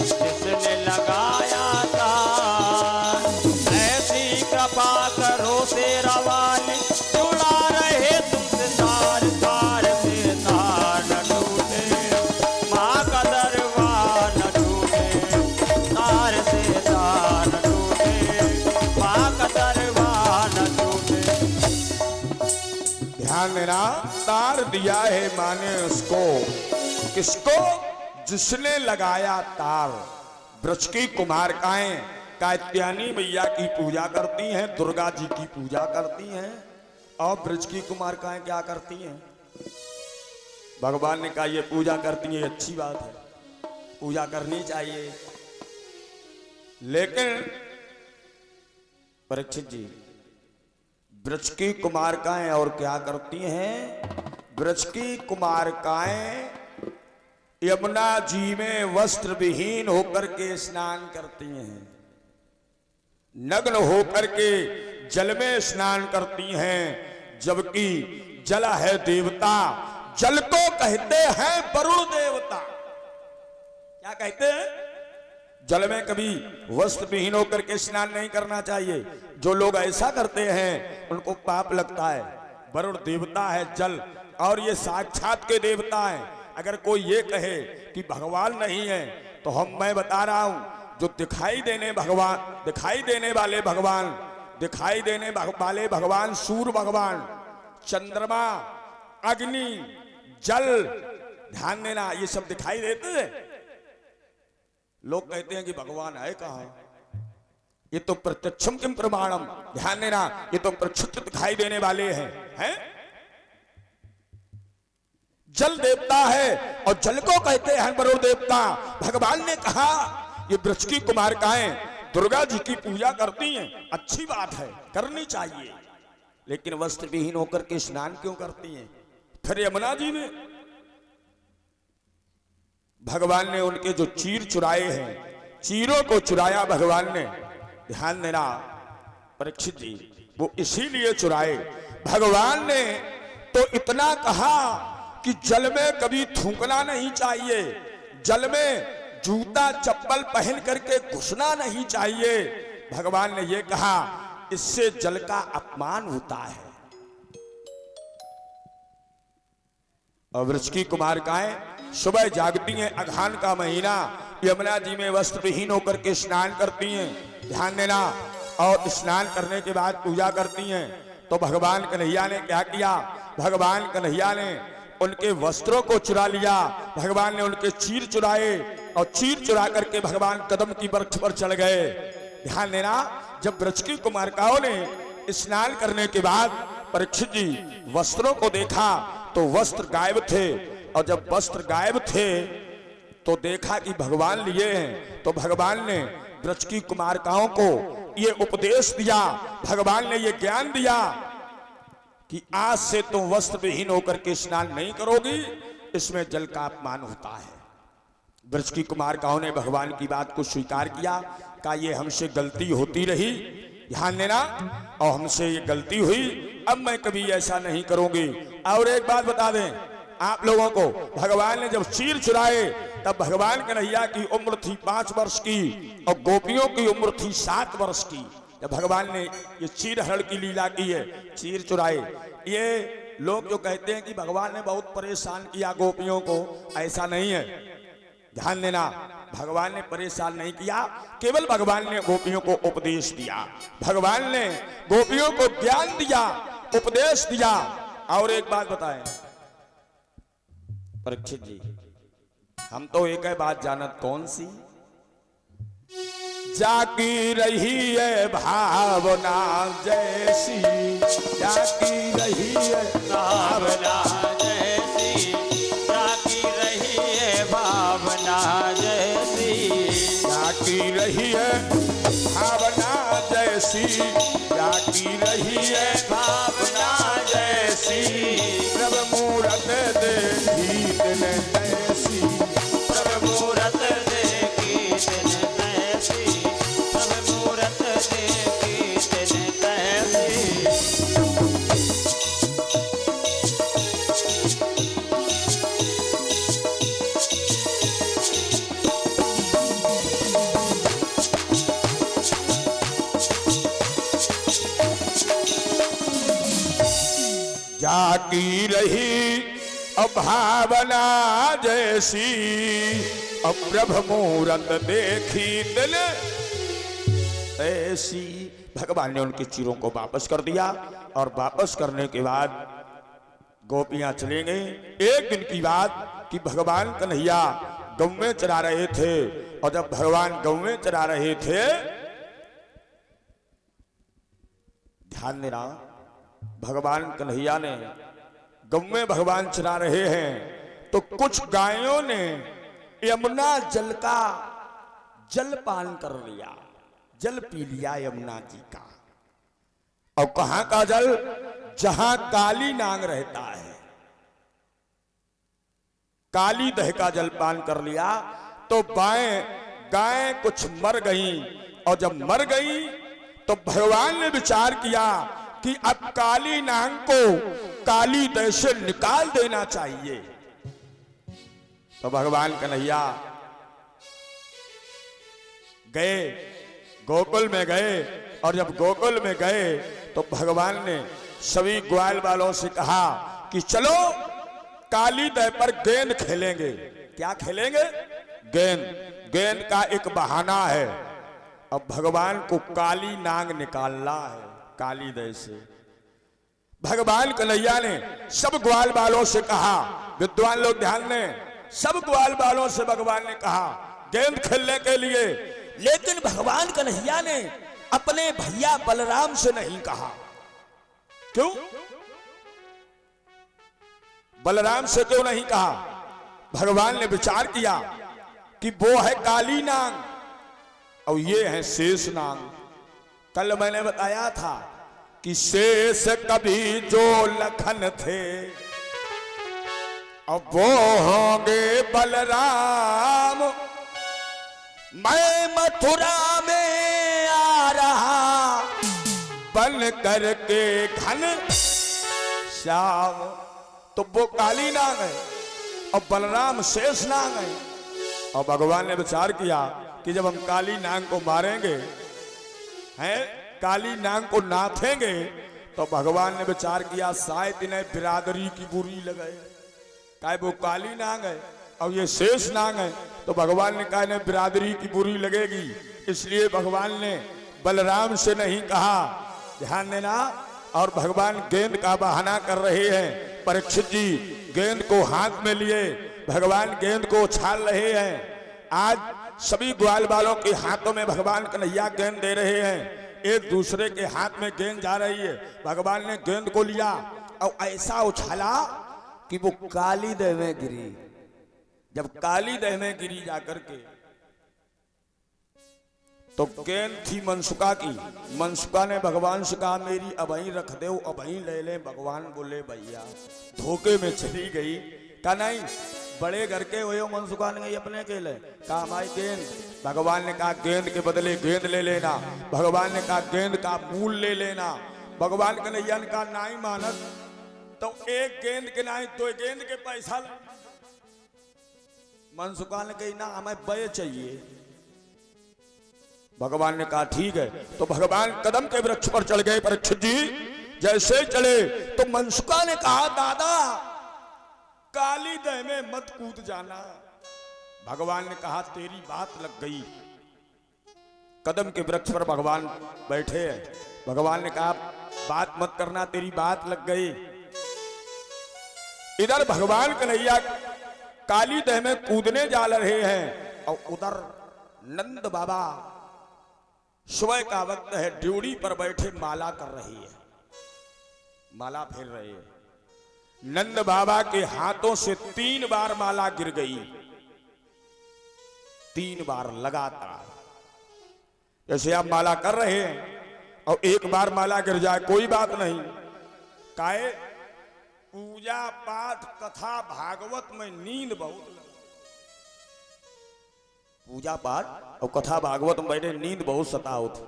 जिसने लगाया तार। ऐसी कृपा करो तेरा वाली जुड़ा रहे तुमसे तार। तार से तार न टूटे, माँ का दरबार न टूटे। तार से तार न टूटे, माँ का दरबार न टूटे। ध्यान देना, तार दिया है माने उसको, किसको? जिसने लगाया तार। ब्रज की कुमारिकाएं कात्यायनी मैया की पूजा करती हैं, दुर्गा जी की पूजा करती हैं। और ब्रज की कुमारिकाएं क्या करती हैं? भगवान ने कहा ये पूजा करती है, अच्छी बात है, पूजा करनी चाहिए। लेकिन परीक्षित जी, ब्रज की कुमारिकाएं और क्या करती हैं? ब्रज की कुमारिकाएं यमुना जी में वस्त्र विहीन होकर के स्नान करती हैं। नग्न होकर के जल में स्नान करती हैं, जबकि जल है देवता। जल को कहते हैं वरुण देवता। क्या कहते हैं? जल में कभी वस्त्र विहीन होकर के स्नान नहीं करना चाहिए। जो लोग ऐसा करते हैं उनको पाप लगता है। वरुण देवता है जल, और ये साक्षात के देवता हैं। अगर कोई ये कहे कि भगवान नहीं है, तो मैं बता रहा हूं, जो दिखाई देने वाले भगवान सूर्य भगवान, चंद्रमा, अग्नि, जल, ध्यान देना, ये सब दिखाई देते हैं। लोग कहते हैं कि भगवान है कहां? ये तो प्रत्यक्षम किम प्रमाणम, ध्यान देना, ये तो प्रत्यक्ष दिखाई देने वाले हैं? जल देवता है और जल को कहते हैं वरुण देवता। भगवान ने कहा ये ब्रज की कुमारिकाएं दुर्गा जी की पूजा करती हैं, अच्छी बात है, करनी चाहिए, लेकिन वस्त्र विहीन होकर के स्नान क्यों करती हैं? फिर यमुना जी में भगवान ने उनके जो चीर चुराए हैं, चीरों को चुराया भगवान ने, ध्यान देना परीक्षित जी, वो इसीलिए चुराए। भगवान ने तो इतना कहा कि जल में कभी थूकना नहीं चाहिए, जल में जूता चप्पल पहन करके घुसना नहीं चाहिए। भगवान ने यह कहा, इससे जल का अपमान होता है। और वृक्ष की कुमारिकाएं सुबह जागती हैं, अघान का महीना, यमुना जी में वस्त्र विहीन होकर के स्नान करती हैं, ध्यान देना, और स्नान करने के बाद पूजा करती हैं। तो भगवान कन्हैया ने क्या किया? भगवान कन्हैया ने उनके वस्त्रों को चुरा लिया। भगवान ने उनके चीर चुराए, और चीर चुरा करके भगवान कदम की वृक्ष पर चढ़ गए। ध्यान देना, जब ब्रज की कुमारिकाओं ने स्नान करने के बाद परीक्षित जी वस्त्रों को देखा तो वस्त्र गायब थे, और जब वस्त्र गायब थे तो देखा कि भगवान लिए हैं। तो भगवान ने ब्रज की कुमारिकाओं को ये उपदेश दिया, भगवान ने ये ज्ञान दिया कि आज से तुम वस्त्र विहीन होकर के स्नान नहीं करोगी, इसमें जल का अपमान होता है। ब्रज की कुमारिकाओं ने भगवान की बात को स्वीकार किया, कहा ये हमसे गलती होती रही, ध्यान देना, और हमसे ये गलती हुई, अब मैं कभी ऐसा नहीं करूंगी। और एक बात बता दें आप लोगों को, भगवान ने जब चीर चुराए तब भगवान कन्हैया की उम्र थी 5 वर्ष की और गोपियों की उम्र थी 7 वर्ष की। जब भगवान ने ये चीर हरण की लीला की है, चीर चुराए, ये लोग जो कहते हैं कि भगवान ने बहुत परेशान किया गोपियों को, ऐसा नहीं है। ध्यान देना, भगवान ने परेशान नहीं किया, केवल भगवान ने गोपियों को उपदेश दिया, भगवान ने गोपियों को ज्ञान दिया, उपदेश दिया। और एक बात बताएं परीक्षित जी, हम तो एक है बात जानत, कौन सी? जाकी रही है भावना जैसी, जाकी रही है भावना जैसी, जाकी रही है भावना जैसी, जाकी रही है भावना जैसी, जाकी रही है भावना जैसी, प्रभु मूरत देखी दिन ऐसी, प्रभु मूरत देखी दिन ऐसी, प्रभु मूरत देखी दिन ऐसी। जाकी रही अभावना जैसी, अप्रभ मूरत देखी दिल ऐसी। भगवान ने उनके चीरों को वापस कर दिया, और वापस करने के बाद गोपियां चले गई। एक दिन की बात कि भगवान कन्हैया गौ में चरा रहे थे, और जब भगवान गौ में चरा रहे थे, ध्यान देना, भगवान कन्हैया ने गौ में भगवान चरा रहे हैं, तो कुछ गायों ने यमुना जल का जल पान कर लिया, जल पी लिया यमुना जी का। और कहां का जल? जहां काली नाग रहता है, काली दह का जल पान कर लिया। तो गाय कुछ मर गई, और जब मर गई तो भगवान ने विचार किया कि अब काली नाग को काली दह से निकाल देना चाहिए। तो भगवान कन्हैया गए, गोकुल में गए, और जब गोकुल में गए तो भगवान ने सभी ग्वाल वालों से कहा कि चलो काली दह पर गेंद खेलेंगे। क्या खेलेंगे? गेंद। गेंद का एक बहाना है, अब भगवान को काली नाग निकालना है काली दह से। भगवान कन्हैया ने सब ग्वाल वालों से कहा, विद्वान लोग ध्यान दें, सब ग्वाल वालों से भगवान ने कहा गेंद खेलने के लिए, लेकिन भगवान कन्हैया ने अपने भैया बलराम से नहीं कहा। क्यों? बलराम से क्यों नहीं कहा? भगवान ने विचार किया कि वो है काली नाग और ये है शेष नाग। कल मैंने बताया था कि शेष कभी जो लखन थे, अब वो होंगे बलराम। मैं मथुरा में आ रहा बन करके घन श्याम। तो वो काली नाग है और बलराम शेष नाग है। और भगवान ने विचार किया कि जब हम काली नाग को मारेंगे, हैं काली नाग को नाथेंगे, तो भगवान ने विचार किया शायद इन्हें बिरादरी की बुरी लगे। क्या वो काली नाग है और ये शेष नाग है, तो भगवान ने कहा इन्हें बिरादरी की बुरी लगेगी, इसलिए भगवान ने बलराम से नहीं कहा। ध्यान देना। और भगवान गेंद का बहाना कर रहे हैं। परीक्षित जी गेंद को हाथ में लिए भगवान गेंद को उछाल रहे हैं। आज सभी ग्वाल वालों के हाथों में भगवान कन्हैया गेंद दे रहे हैं, एक दूसरे के हाथ में गेंद जा रही है। भगवान ने गेंद को लिया और ऐसा उछाला कि वो काली दह में गिरी। जब काली दह में गिरी जाकर के, तो गेंद थी मनसुका की। मनसुका ने भगवान से कहा मेरी अबही रख दे, अबही ले ले। भगवान बोले भैया, धोखे में चली गई। कहा नहीं, बड़े घर के हुए मनसुका ने गई अपने के लिए। कहा हमारी गेंद। भगवान ने कहा गेंद के बदले गेंद ले लेना। भगवान ने कहा गेंद का मूल ले लेना। भगवान कन्हैया ने कहा नहीं मानत, तो एक गेंद के नहीं दो गेंद के पैसा ले। मनसुका ने कही ना हमें बय चाहिए। भगवान ने कहा ठीक है। तो भगवान कदम के वृक्ष पर चढ़ गए। परीक्षित जी जैसे ही चले तो मनसुका ने कहा दादा काली दह में मत कूद जाना। भगवान ने कहा तेरी बात लग गई। कदम के वृक्ष पर भगवान बैठे हैं। भगवान ने कहा बात मत करना, तेरी बात लग गई। इधर भगवान कन्हैया काली दह में कूदने जा रहे हैं और उधर नंद बाबा सुबह का वक्त है, ड्योढ़ी पर बैठे माला कर रही है, माला फेर रहे हैं। नंद बाबा के हाथों से 3 बार माला गिर गई, 3 बार लगातार। जैसे आप माला कर रहे हैं और एक बार माला गिर जाए कोई बात नहीं, काहे पूजा पाठ कथा भागवत में नींद बहुत लगे। पूजा पाठ और कथा भागवत में बैठे नींद बहुत सताओ थी।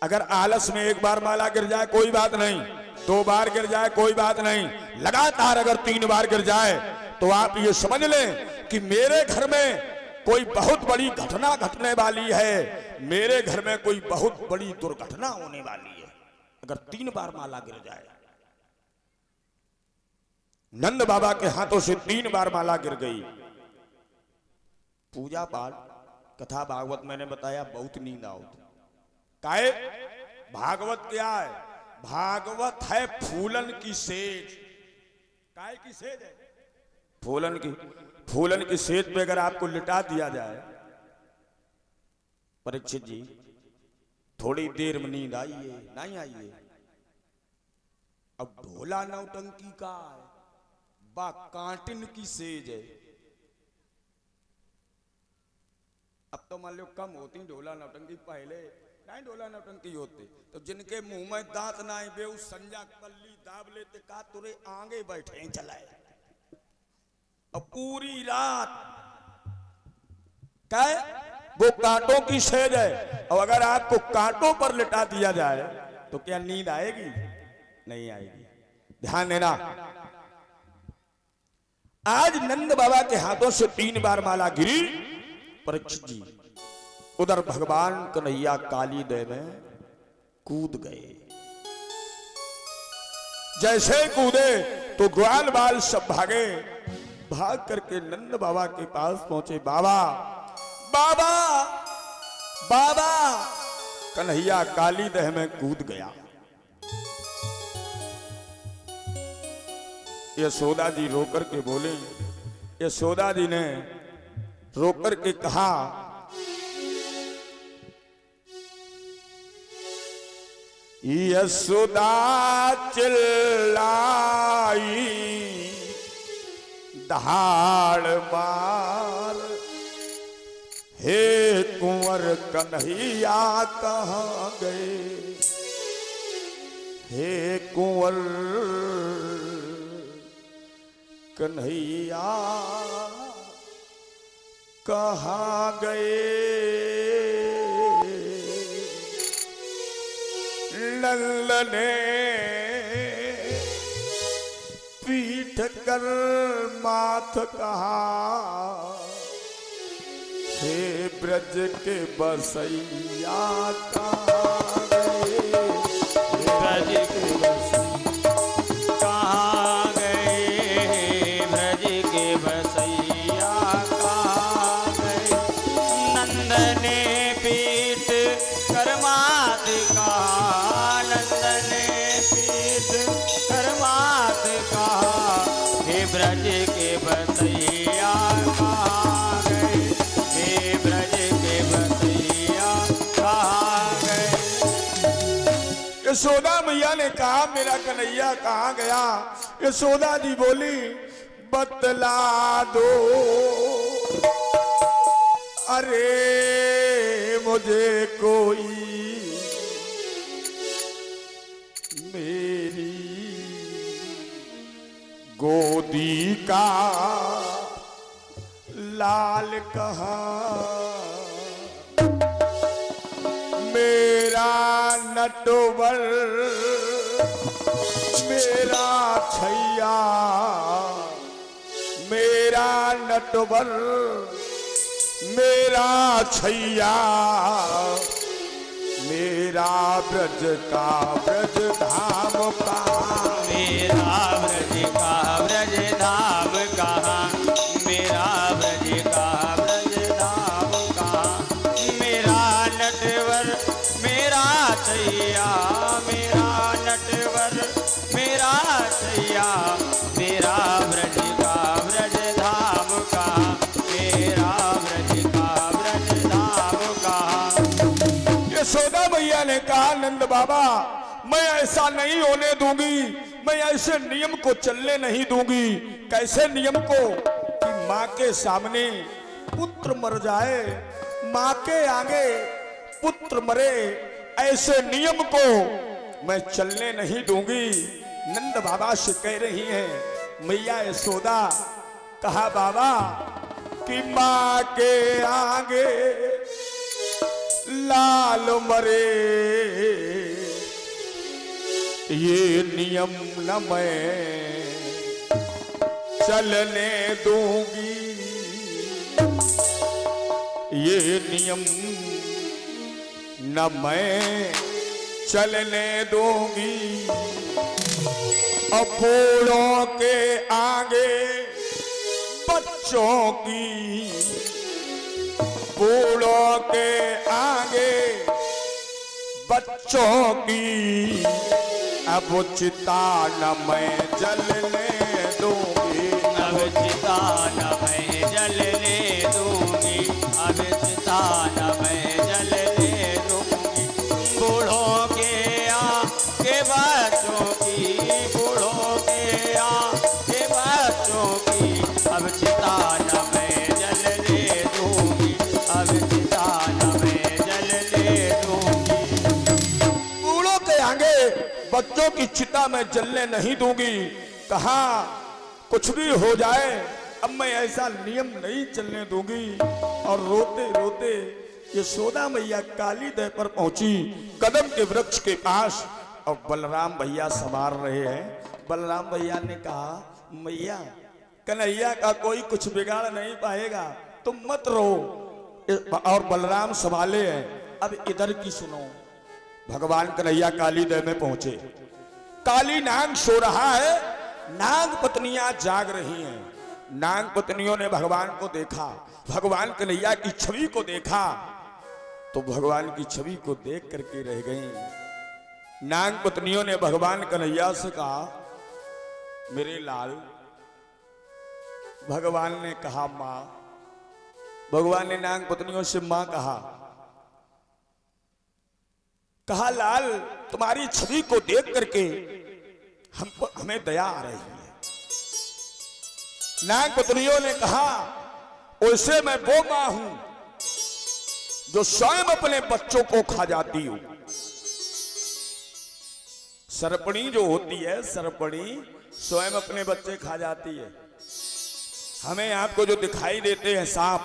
अगर आलस में एक बार माला गिर जाए कोई बात नहीं, 2 बार गिर जाए कोई बात नहीं, लगातार अगर 3 बार गिर जाए तो आप ये समझ लें कि मेरे घर में कोई बहुत बड़ी घटना घटने वाली है, मेरे घर में कोई बहुत बड़ी दुर्घटना होने वाली है। अगर 3 बार माला गिर जाए। नंद बाबा के हाथों से 3 बार माला गिर गई। पूजा पाठ कथा भागवत मैंने बताया बहुत नींद आओ। काहे भागवत क्या है? भागवत है फूलन की सेज। काहे की सेज है? फूलन की सेज पे अगर आपको लिटा दिया जाए, परीक्षित जी थोड़ी देर में नींद आई है नहीं आई है। अब ढोला नौटंकी का है, बा कांटिन की सेज है। अब तो मान लो कम होती ढोला नौटंकी, पहले नहीं ढोला नौटंकी होते तो जिनके मुंह में दांत ना आए वे उस संजा कल्ली दाब लेते, का तुरे आगे बैठे चलाए। और पूरी रात क्या वो कांटों की सेज है, और अगर आपको कांटों पर लिटा दिया जाए तो क्या नींद आएगी? नहीं आएगी। ध्यान देना, आज नंद बाबा के हाथों से 3 बार माला गिरी। परीक्षित जी उधर भगवान कन्हैया काली दह में कूद गए। जैसे कूदे तो ग्वाल बाल सब भागे, भाग करके नंद बाबा के पास पहुंचे। बाबा बाबा बाबा, कन्हैया काली दह में कूद गया। यशोदा जी रोकर के बोले, यशोदा जी ने रोकर के कहा, यशोदा चिल्लाई दहाड़ मार, हे कुंवर कन्हैया कहाँ गए, हे कुंवर कन्हैया कहाँ गए। नंद ने पीठ कर माथ कहा, हे ब्रज के बसैया कहाँ गए, ब्रज के कहाँ गए, ब्रज के बसैया कहाँ गए। नंद ने पीठ कर माथ कहा, नंद ने पीठ कर माथ कहा, हे ब्रज के बसैया कहाँ गए, हे ब्रज के बसैया कहाँ गए। यशोदा मैया ने कहा, मेरा कन्हैया कहाँ गया? यशोदा जी बोली, बतला दो, अरे मुझे कोई मेरी गोदी का लाल कहाँ, मेरा नटवर मेरा छैया, मेरा नटवर मेरा छैया, मेरा ब्रज का ब्रज धाम कहाँ, मेरा ब्रज का ब्रज धाम कहाँ, मेरा ब्रज का ब्रज धाम कहाँ, मेरा नटवर मेरा छैया, मेरा नटवर मेरा छैया, मेरा ब्रज का ब्रज धाम कहाँ, मेरा ब्रज का ब्रज धाम कहाँ। यशोदा मैया ने कहा, नंद बाबा मैं ऐसा नहीं होने दूंगी, मैं ऐसे नियम को चलने नहीं दूंगी। कैसे नियम को? कि माँ के सामने पुत्र मर जाए, माँ के आगे पुत्र मरे, ऐसे नियम को मैं चलने नहीं दूंगी। नंद बाबा से कह रही हैं मैया यशोदा। कहा बाबा कि माँ के आगे लाल मरे, ये नियम न मैं चलने दूंगी, ये नियम न मैं चलने दूंगी। अब बूढ़ों के आगे बच्चों की, बूढ़ों के आगे बच्चों की, अब चिता न मैं जलने दूंगी, अब चिता न मैं जलने दूंगी, अब चिता न मैं जलने दूंगी। बूढ़ों के आगे बच्चों की, बूढ़ों के आगे बच्चों की, अब चिता न मैं जलने दूंगी, अब चिता न मैं जलने दूंगी। बूढ़ों के आगे बच्चों की चिता में जलने नहीं दूंगी। कहा कुछ भी हो जाए अब मैं ऐसा नियम नहीं चलने दूंगी। और रोते रोते यशोदा मैया काली दह पर पहुंची कदम के वृक्ष के पास, और बलराम भैया संभाल रहे हैं। बलराम भैया ने कहा, मैया कन्हैया का कोई कुछ बिगाड़ नहीं पाएगा, तुम मत रो। और बलराम संभाले हैं। अब इधर की सुनो। भगवान कन्हैया काली दह में पहुंचे। काली नाग सो रहा है, नाग पत्नियां जाग रही हैं। नाग पत्नियों ने भगवान को देखा, भगवान कन्हैया की छवि को देखा, तो भगवान की छवि को देख करके रह गई। नाग पत्नियों ने भगवान कन्हैया से कहा, मेरे लाल। भगवान ने कहा मां। भगवान ने नाग पत्नियों से मां कहा लाल, तुम्हारी छवि को देख करके हमें दया आ रही है। नाग पत्नियों ने कहा, वैसे मैं वो मां हूं जो स्वयं अपने बच्चों को खा जाती हूं। सर्पणी जो होती है, सर्पणी स्वयं अपने बच्चे खा जाती है। हमें आपको जो दिखाई देते हैं सांप,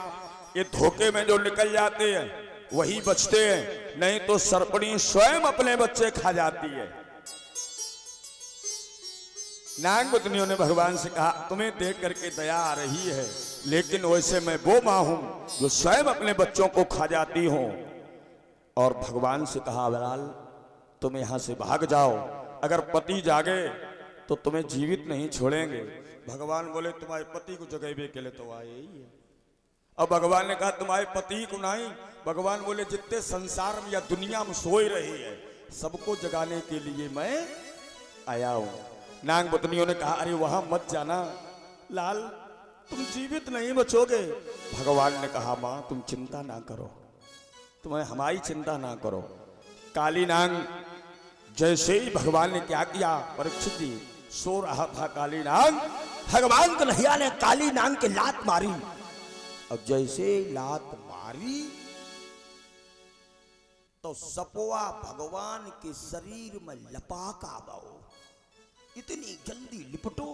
ये धोखे में जो निकल जाते हैं वही बचते हैं, नहीं तो सर्पणी स्वयं अपने बच्चे खा जाती है। नाग पत्नियों ने भगवान से कहा, तुम्हें देख करके दया आ रही है, लेकिन वैसे मैं वो मां हूं जो स्वयं अपने बच्चों को खा जाती हूं। और भगवान से कहा, बलाल तुम यहां से भाग जाओ, अगर पति जागे तो तुम्हें जीवित नहीं छोड़ेंगे। भगवान बोले, तुम्हारे पति को जगावे के लिए तो आए ही है। अब भगवान ने कहा, तुम्हारे पति को नहीं। भगवान बोले, जितने संसार में या दुनिया में सोए रहे हैं सबको जगाने के लिए मैं आया हूं। नाग पत्नियों ने कहा, अरे वहां मत जाना लाल, तुम जीवित नहीं बचोगे। भगवान ने कहा, मां तुम चिंता ना करो, तुम्हें हमारी चिंता ना करो। काली नाग जैसे ही भगवान ने क्या किया, परीक्षित जी सो रहा था काली नाग, भगवान कन्हैया ने काली नाग के लात मारी। अब जैसे लात मारी तो सपोआ भगवान के शरीर में लपाका बाओ। इतनी जल्दी लिपटो,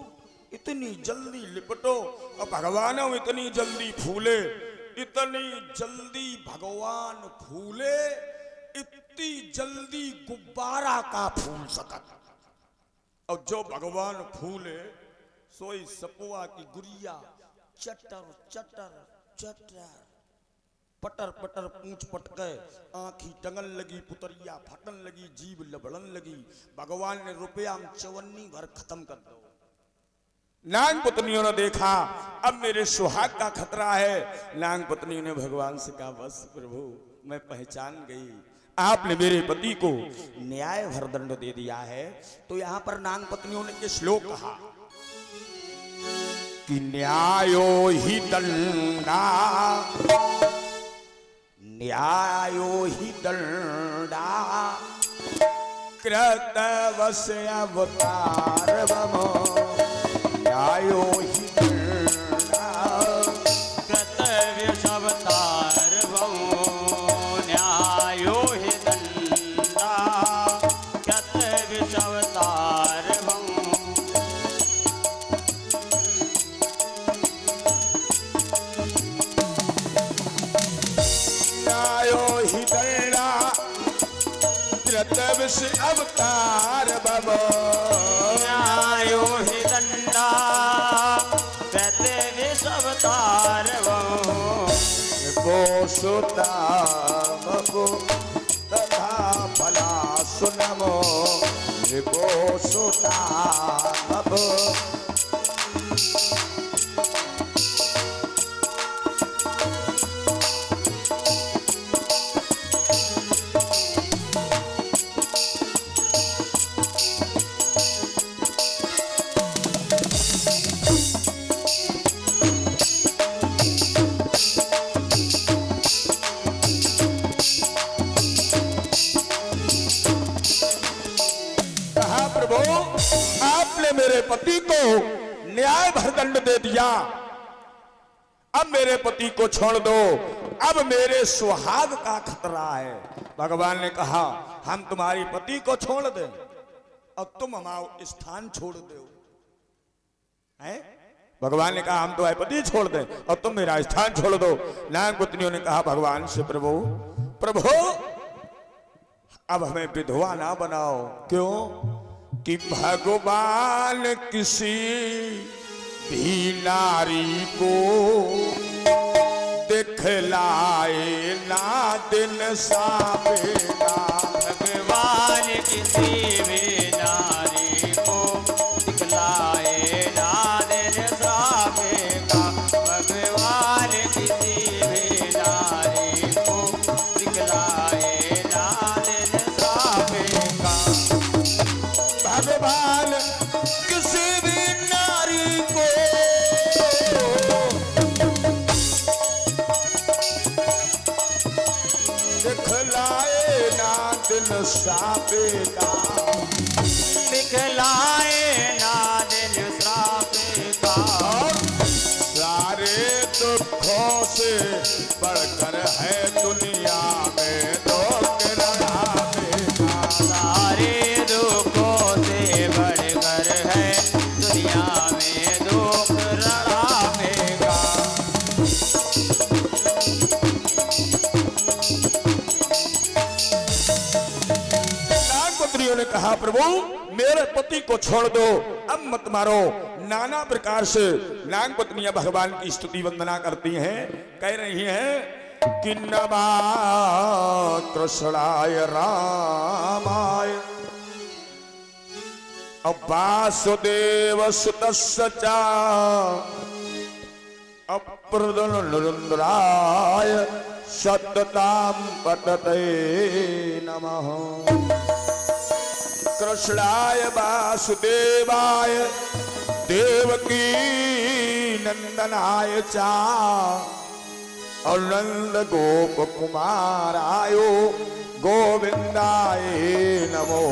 इतनी जल्दी लिपटो, और भगवान इतनी जल्दी फूले, इतनी जल्दी भगवान फूले, इतनी जल्दी गुब्बारा का फूल सकत। और जो भगवान फूले सोई सपुआ की गुड़िया चटर चटर चटर पटर पटर पूंछ पटके, आंखी टंगन लगी, पुतरिया फटन लगी, जीभ लबड़न लगी। भगवान ने रुपया में चवन्नी भर खत्म कर दो। नाग पत्नियों ने देखा अब मेरे सुहाग का खतरा है। नाग पत्नियों ने भगवान से कहा, बस प्रभु मैं पहचान गई, आपने मेरे पति को न्याय भरदंड दे दिया है। तो यहां पर नाग पत्नियों ने ये श्लोक कहा कि न्यायो ही दंडा, न्यायो ही दंडा, कृतवस्य अवतार बमो, न्यायो ही दंडा, कृतवस्य अवतार बमो, न्यायो ही दंडा, कृतवस्य अवतार बमो। कृतवस्य अवतार बमो, न्यायो ही दंडा, कृतवस्य अवतार बमो। वो सुतामको तथा फला सुनमो, वो सुतामको। आपने मेरे पति को न्याय भरदंड दे दिया, अब मेरे पति को छोड़ दो, अब मेरे सुहाग का खतरा है। भगवान ने कहा, हम तुम्हारी पति को छोड़ दें और तुम हमारा स्थान छोड़ दो। हैं? भगवान ने कहा हम तो पति छोड़ दें और तुम मेरा स्थान छोड़ दो। नाग पुत्रियों ने कहा भगवान से प्रभु प्रभु अब हमें विधवा ना बनाओ। क्यों कि भगवान किसी भी नारी को दिखलाए ना दिन सावेगा। भगवान किसी भी नारी को दिखलाए ना दिन सावेगा। भगवान किसी भी नारी को दिखलाए ना दिन सावेगा। भगवान किसी भी नारी को दिखलाए ना दिन सावेगा। दिखलाए ना दिन सावेगा। सारे दुखों से बढ़कर है दुनिया में दुख रड़ावेगा। सारे दुखों से बढ़कर है दुनिया में दुख रड़ावेगा। नागपुत्रियों ने कहा प्रभु मेरे पति को छोड़ दो, अब मत मारो। नाना प्रकार से नाग पत्नियां भगवान की स्तुति वंदना करती हैं, कह रही हैं कि नमा कृष्णाय रामाय वासुदेव सुतस्य च अप्रदनराय सततां पतते नमः। कृष्णाय वासुदेवाय देवकी नंदनाय चा और नंद गोप कुमाराय गोविंदाय नमो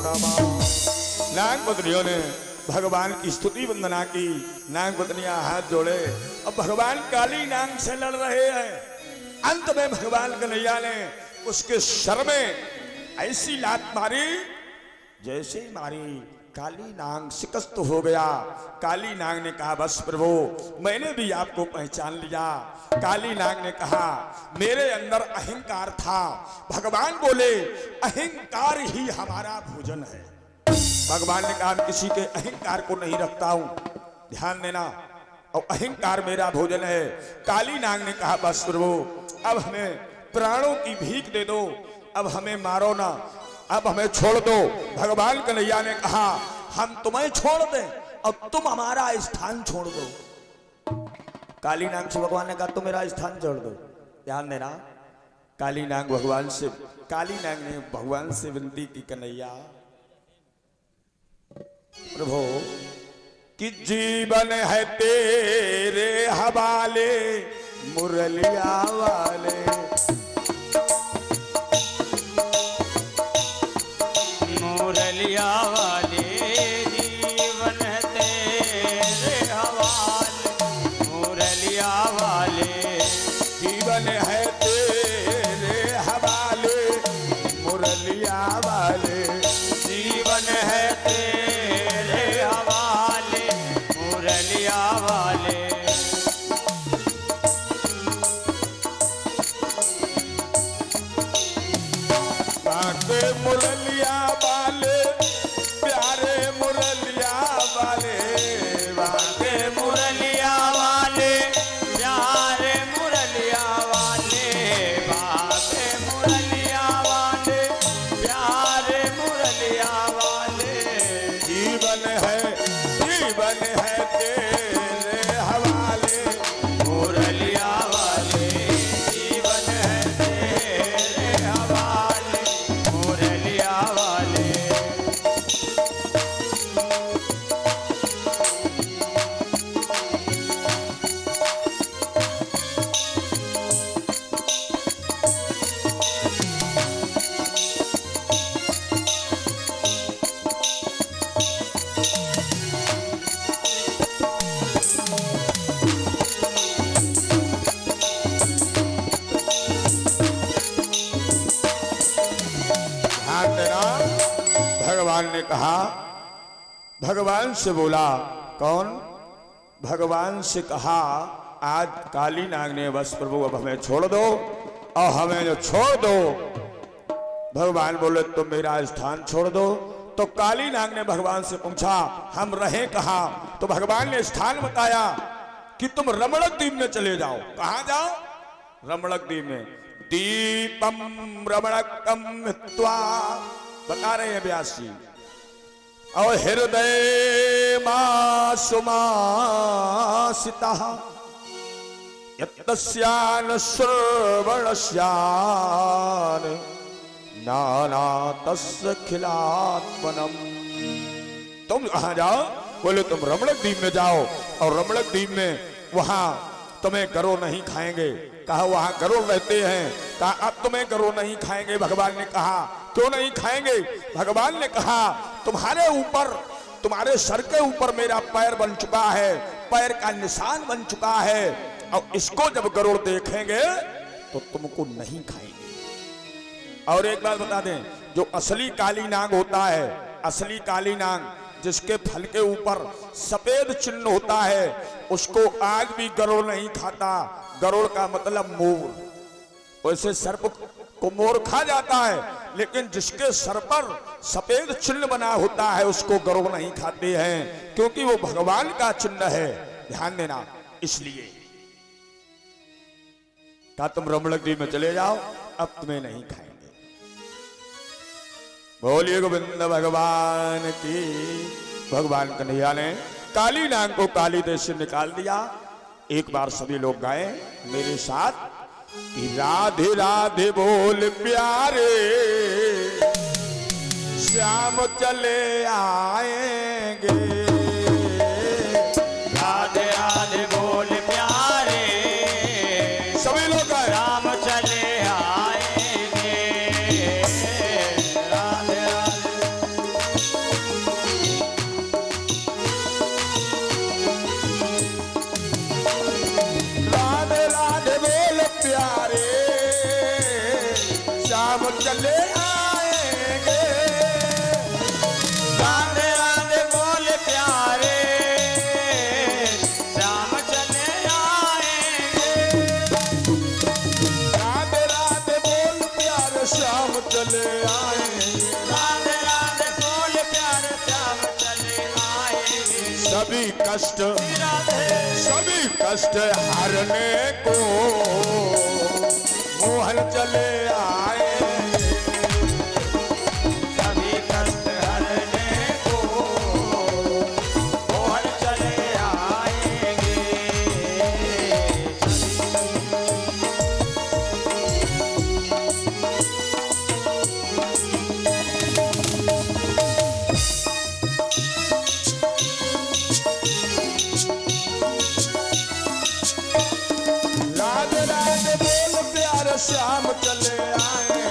नमः। नागपत्नियों ने भगवान की स्तुति वंदना की। नागपत्नियां हाथ जोड़े अब भगवान काली नाग से लड़ रहे हैं। अंत में भगवान कन्हैया ने उसके सर में ऐसी लात मारी, जैसे ही मारी काली नाग शिकस्त हो गया। काली नाग ने कहा बस प्रभु मैंने भी आपको पहचान लिया। काली नाग ने कहा मेरे अंदर अहंकार था। भगवान बोले अहंकार ही हमारा भोजन है। भगवान ने कहा किसी के अहंकार को नहीं रखता हूं, ध्यान देना, और अहंकार मेरा भोजन है। काली नाग ने कहा बस प्रभु अब हमें प्राणों की भीख दे दो, अब हमें मारो ना, अब हमें छोड़ दो। भगवान कन्हैया ने कहा हम तुम्हें छोड़ दें और तुम हमारा स्थान छोड़ दो। काली नाग से भगवान ने कहा तुम मेरा स्थान छोड़ दो। ध्यान देना, काली नाग ने भगवान से विनती की कन्हैया प्रभु कि जीवन है तेरे हवाले मुरलिया वाले। मुरलिया वाले जीवन है तेरे हवाले। मुरलिया वाले जीवन है तेरे हवाले मुरलिया वाले। जीवन है तेरे हवाले मुरलिया वाले। बाके मुरलिया वाले प्यारे मुरलिया वाले। बाके मुरलिया वाले प्यारे मुरलिया वाले। बाके मुरलिया वाले प्यारे मुरलिया वाले। जीवन है तेरे हवाले मुरलिया वाले। जीवन है तेरे हवाले मुरलिया वाले। ध्यान देना, भगवान ने कहा, भगवान से बोला कौन? भगवान से कहा आज काली नाग ने बस प्रभु अब हमें छोड़ दो और हमें जो छोड़ दो। भगवान बोले तुम मेरा स्थान छोड़ दो। तो काली नाग ने भगवान से पूछा हम रहे कहाँ? तो भगवान ने स्थान बताया कि तुम रमणक द्वीप में चले जाओ। कहाँ जाओ? रमणक द्वीप में। दीपम रमणकम हित्वा, बता रहे हैं व्यास जी। और हृदय मासुमासिता यत्तस्यान श्रवणस्यान नाना तस्य खिलात्मनम। तुम कहां जाओ? बोले तुम रमणक द्वीप में जाओ और रमणक द्वीप में वहां तुम्हें गरुड़ नहीं खाएंगे। कहा वहां गरुड़ रहते हैं। कहा अब तुम्हें गरुड़ नहीं खाएंगे। भगवान ने कहा क्यों नहीं खाएंगे? भगवान ने कहा तुम्हारे ऊपर, तुम्हारे सर के ऊपर मेरा पैर बन चुका है, पैर का निशान बन चुका है और इसको जब गरुड़ देखेंगे तो तुमको नहीं खाएंगे। और एक बात बता दें, जो असली काली नाग होता है, असली काली नाग जिसके फल के ऊपर सफेद चिन्ह होता है, उसको आज भी गरुड़ नहीं खाता। गरुड़ का मतलब मोर। वैसे सर्प को मोर खा जाता है, लेकिन जिसके सर पर सफेद चिन्ह बना होता है उसको गरुड़ नहीं खाते हैं, क्योंकि वो भगवान का चिन्ह है। ध्यान देना। इसलिए कहा तुम रमणक द्वीप में चले जाओ, अब तुम्हें नहीं खाएंगे। बोलिए गोविंद भगवान की। भगवान कन्हैया ने काली नाग को काली देश से निकाल दिया। एक बार सभी लोग गाए मेरे साथ कि राधे राधे बोल प्यारे श्याम चले आएंगे। राधे राधे बोल प्यारे सभी लोग गाए राम चले आएंगे। राधे राधे राधे बोल प्यारे श्याम चले आएंगे। राधे राधे बोल प्यारे श्याम चले आएंगे। राधे राधे बोल प्यारे श्याम चले आएंगे। राधे राधे बोल प्यारे श्याम चले आएंगे। सभी कष्ट, राधे सभी कष्ट हारने को मोहन चले आएंगे। सभी कष्ट हरने को मोहन चले आएंगे। राधे राधे बोल प्यारे श्याम चले आएंगे।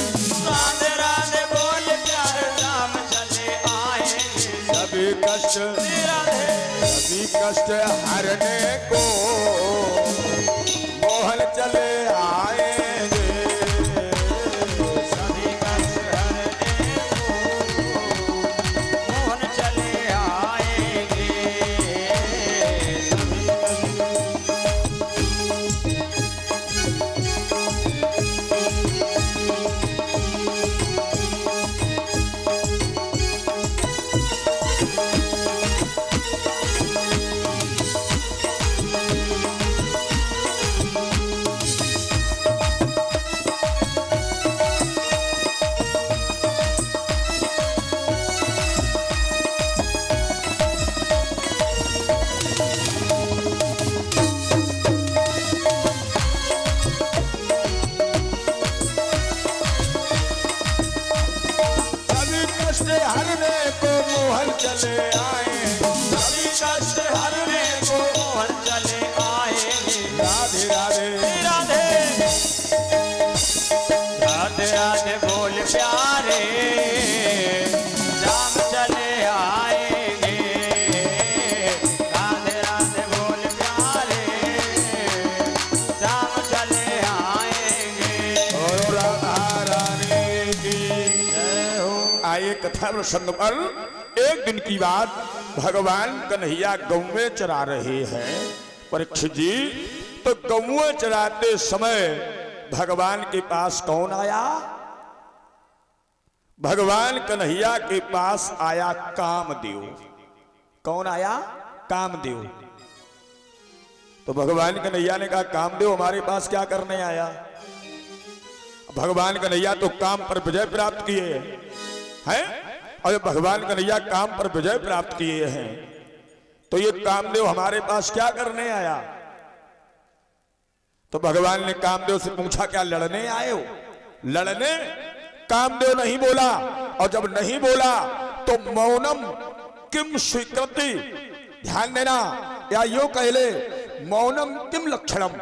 राधे राधे बोल प्यारे श्याम चले आएंगे। सभी कष्ट, राधे सभी कष्ट हारने को मोहन चले आएंगे। सभी कष्ट हरने को मोहन चले आएंगे। सभी कष्ट हारने को मोहन चले आएंगे। सभी कष्ट हरने को मोहन चले आएंगे। राधे राधे राधे राधे राधे बोल प्यारे श्याम चले आएंगे। राधे राधे बोल प्यारे श्याम चले आएंगे। और राधा रानी की जय हो। आइए कथा प्रसंग पर। एक दिन की बात, भगवान कन्हैया गौवें चरा रहे हैं परीक्षित जी। तो गौवें चराते समय भगवान के पास कौन आया? भगवान कन्हैया के पास आया कामदेव। कौन आया? कामदेव। तो भगवान कन्हैया ने कहा कामदेव हमारे पास क्या करने आया? भगवान कन्हैया तो काम पर विजय प्राप्त किए हैं। और भगवान कन्हैया काम पर विजय प्राप्त किए हैं तो ये कामदेव हमारे पास क्या करने आया? तो भगवान ने कामदेव से पूछा क्या लड़ने आए हो? लड़ने? कामदेव नहीं बोला। और जब नहीं बोला तो मौनम किम स्वीकृति, ध्यान देना, या यूं कह ले मौनम किम लक्षणम।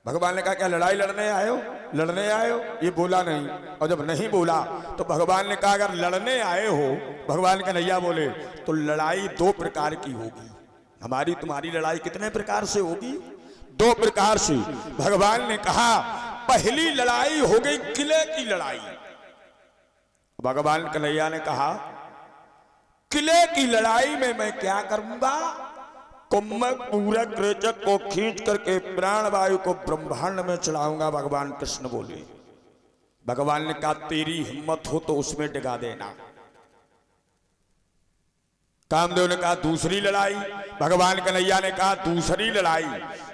भगवान ने कहा क्या लड़ाई लड़ने आए हो? लड़ने आए हो? ये बोला नहीं। और जब नहीं बोला तो भगवान ने कहा अगर लड़ने आए हो, भगवान कन्हैया बोले, तो लड़ाई दो प्रकार की होगी। हमारी तुम्हारी लड़ाई कितने प्रकार से होगी? दो प्रकार से। भगवान ने कहा पहली लड़ाई हो गई किले की लड़ाई। भगवान कन्हैया ने कहा किले की लड़ाई में मैं क्या करूंगा? मैं पूरे रेचक को खींच करके प्राणवायु को ब्रह्मांड में चढ़ाऊंगा। भगवान कृष्ण बोले। भगवान ने कहा तेरी हिम्मत हो तो उसमें डिगा देना। कामदेव ने कहा दूसरी लड़ाई। भगवान कन्हैया ने कहा दूसरी लड़ाई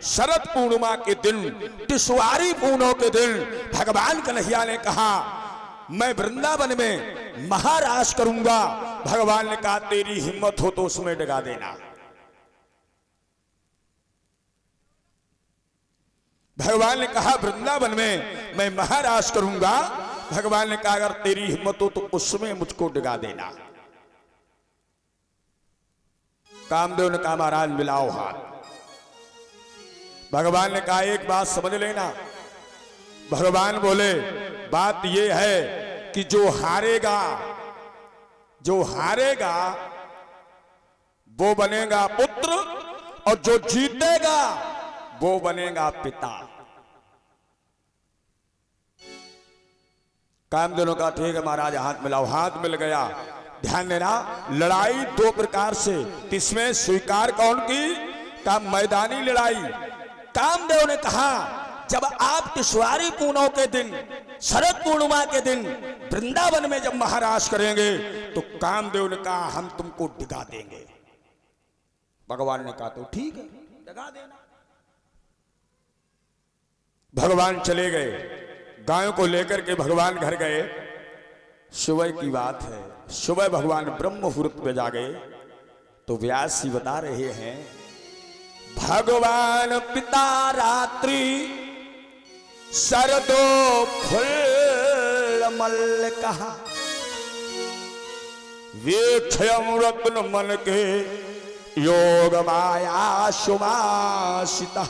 शरद पूर्णिमा के दिन, टिसवारी पूर्णों के दिन भगवान कन्हैया ने कहा मैं वृंदावन में महाराज करूंगा। भगवान ने कहा तेरी हिम्मत हो तो उसमें डिगा देना। भगवान ने कहा वृंदावन में मैं महाराज करूंगा। भगवान ने कहा अगर तेरी हिम्मत हो तो उसमें मुझको डिगा देना। कामदेव ने कहा महाराज मिलाओ हाथ। भगवान ने कहा एक बात समझ लेना। भगवान बोले बात यह है कि जो हारेगा वो बनेगा पुत्र और जो जीतेगा वो बनेगा पिता। कामदेव ने कहा ठीक है महाराज हाथ मिलाओ। हाथ मिल गया। ध्यान देना लड़ाई दो प्रकार से, इसमें स्वीकार कौन की? का मैदानी लड़ाई। कामदेव ने कहा जब आप टिसवारी पूर्णों के दिन, शरद पूर्णिमा के दिन वृंदावन में जब महाराज करेंगे तो कामदेव ने कहा हम तुमको डिगा देंगे। भगवान ने कहा तो ठीक है डिगा देना। भगवान चले गए। गायों को लेकर के भगवान घर गए। सुबह की बात है। सुबह भगवान ब्रह्म मुहूर्त में जागे तो व्यास जी बता रहे हैं भगवान पिता रात्रि शरदो फूल मल कहा वेक्षयम रत्न मन के योग माया सुमासिता।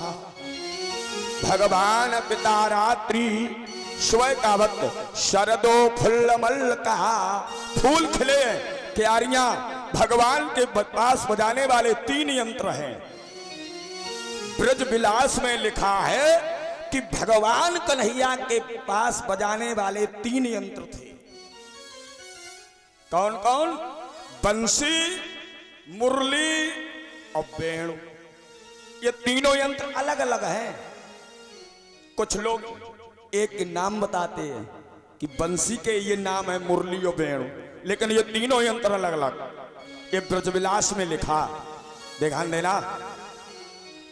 भगवान पिता रात्रि सुबह का वक्त शरदो फुल्लमल कहा फूल खिले क्यारियां। भगवान के पास बजाने वाले 3 यंत्र हैं। ब्रज विलास में लिखा है कि भगवान कन्हैया के पास बजाने वाले 3 यंत्र थे। कौन कौन? बंसी, मुरली और वेणु। ये तीनों यंत्र अलग अलग हैं। कुछ लोग एक नाम बताते हैं कि बंसी के ये नाम है मुरली और वेणु, लेकिन ये तीनों यंत्र अलग अलग। ये ब्रजविलास में लिखा, ध्यान देना।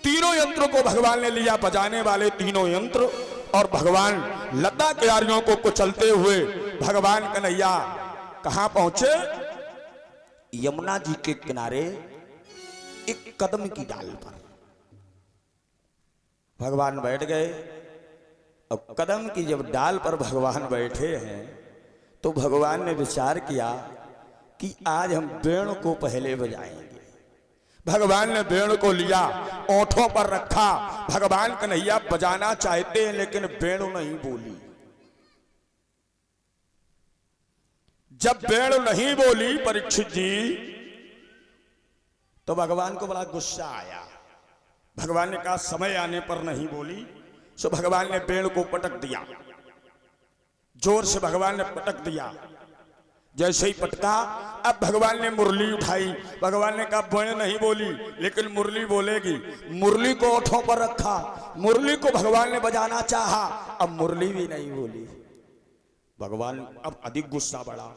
तीनों यंत्रों को भगवान ने लिया, बजाने वाले तीनों यंत्र। और भगवान लता क्यारियों को कुचलते हुए भगवान कन्हैया कहां पहुंचे? यमुना जी के किनारे एक कदम की डाल पर भगवान बैठ गए। अब कदम की जब डाल पर भगवान बैठे हैं तो भगवान ने विचार किया कि आज हम वेणु को पहले बजाएंगे। भगवान ने वेणु को लिया, ओंठों पर रखा। भगवान कन्हैया बजाना चाहते हैं लेकिन वेणु नहीं बोली। जब वेणु नहीं बोली परीक्षित जी तो भगवान को बड़ा गुस्सा आया। भगवान ने कहा समय आने पर नहीं बोली। सो भगवान ने वेणु को पटक दिया, जोर से भगवान ने पटक दिया। जैसे ही पटका, अब भगवान ने मुरली उठाई। भगवान ने कहा बण नहीं बोली लेकिन मुरली बोलेगी। मुरली को ओठों पर रखा, मुरली को भगवान ने बजाना चाहा, अब मुरली भी नहीं बोली। भगवान अब अधिक गुस्सा बढ़ा,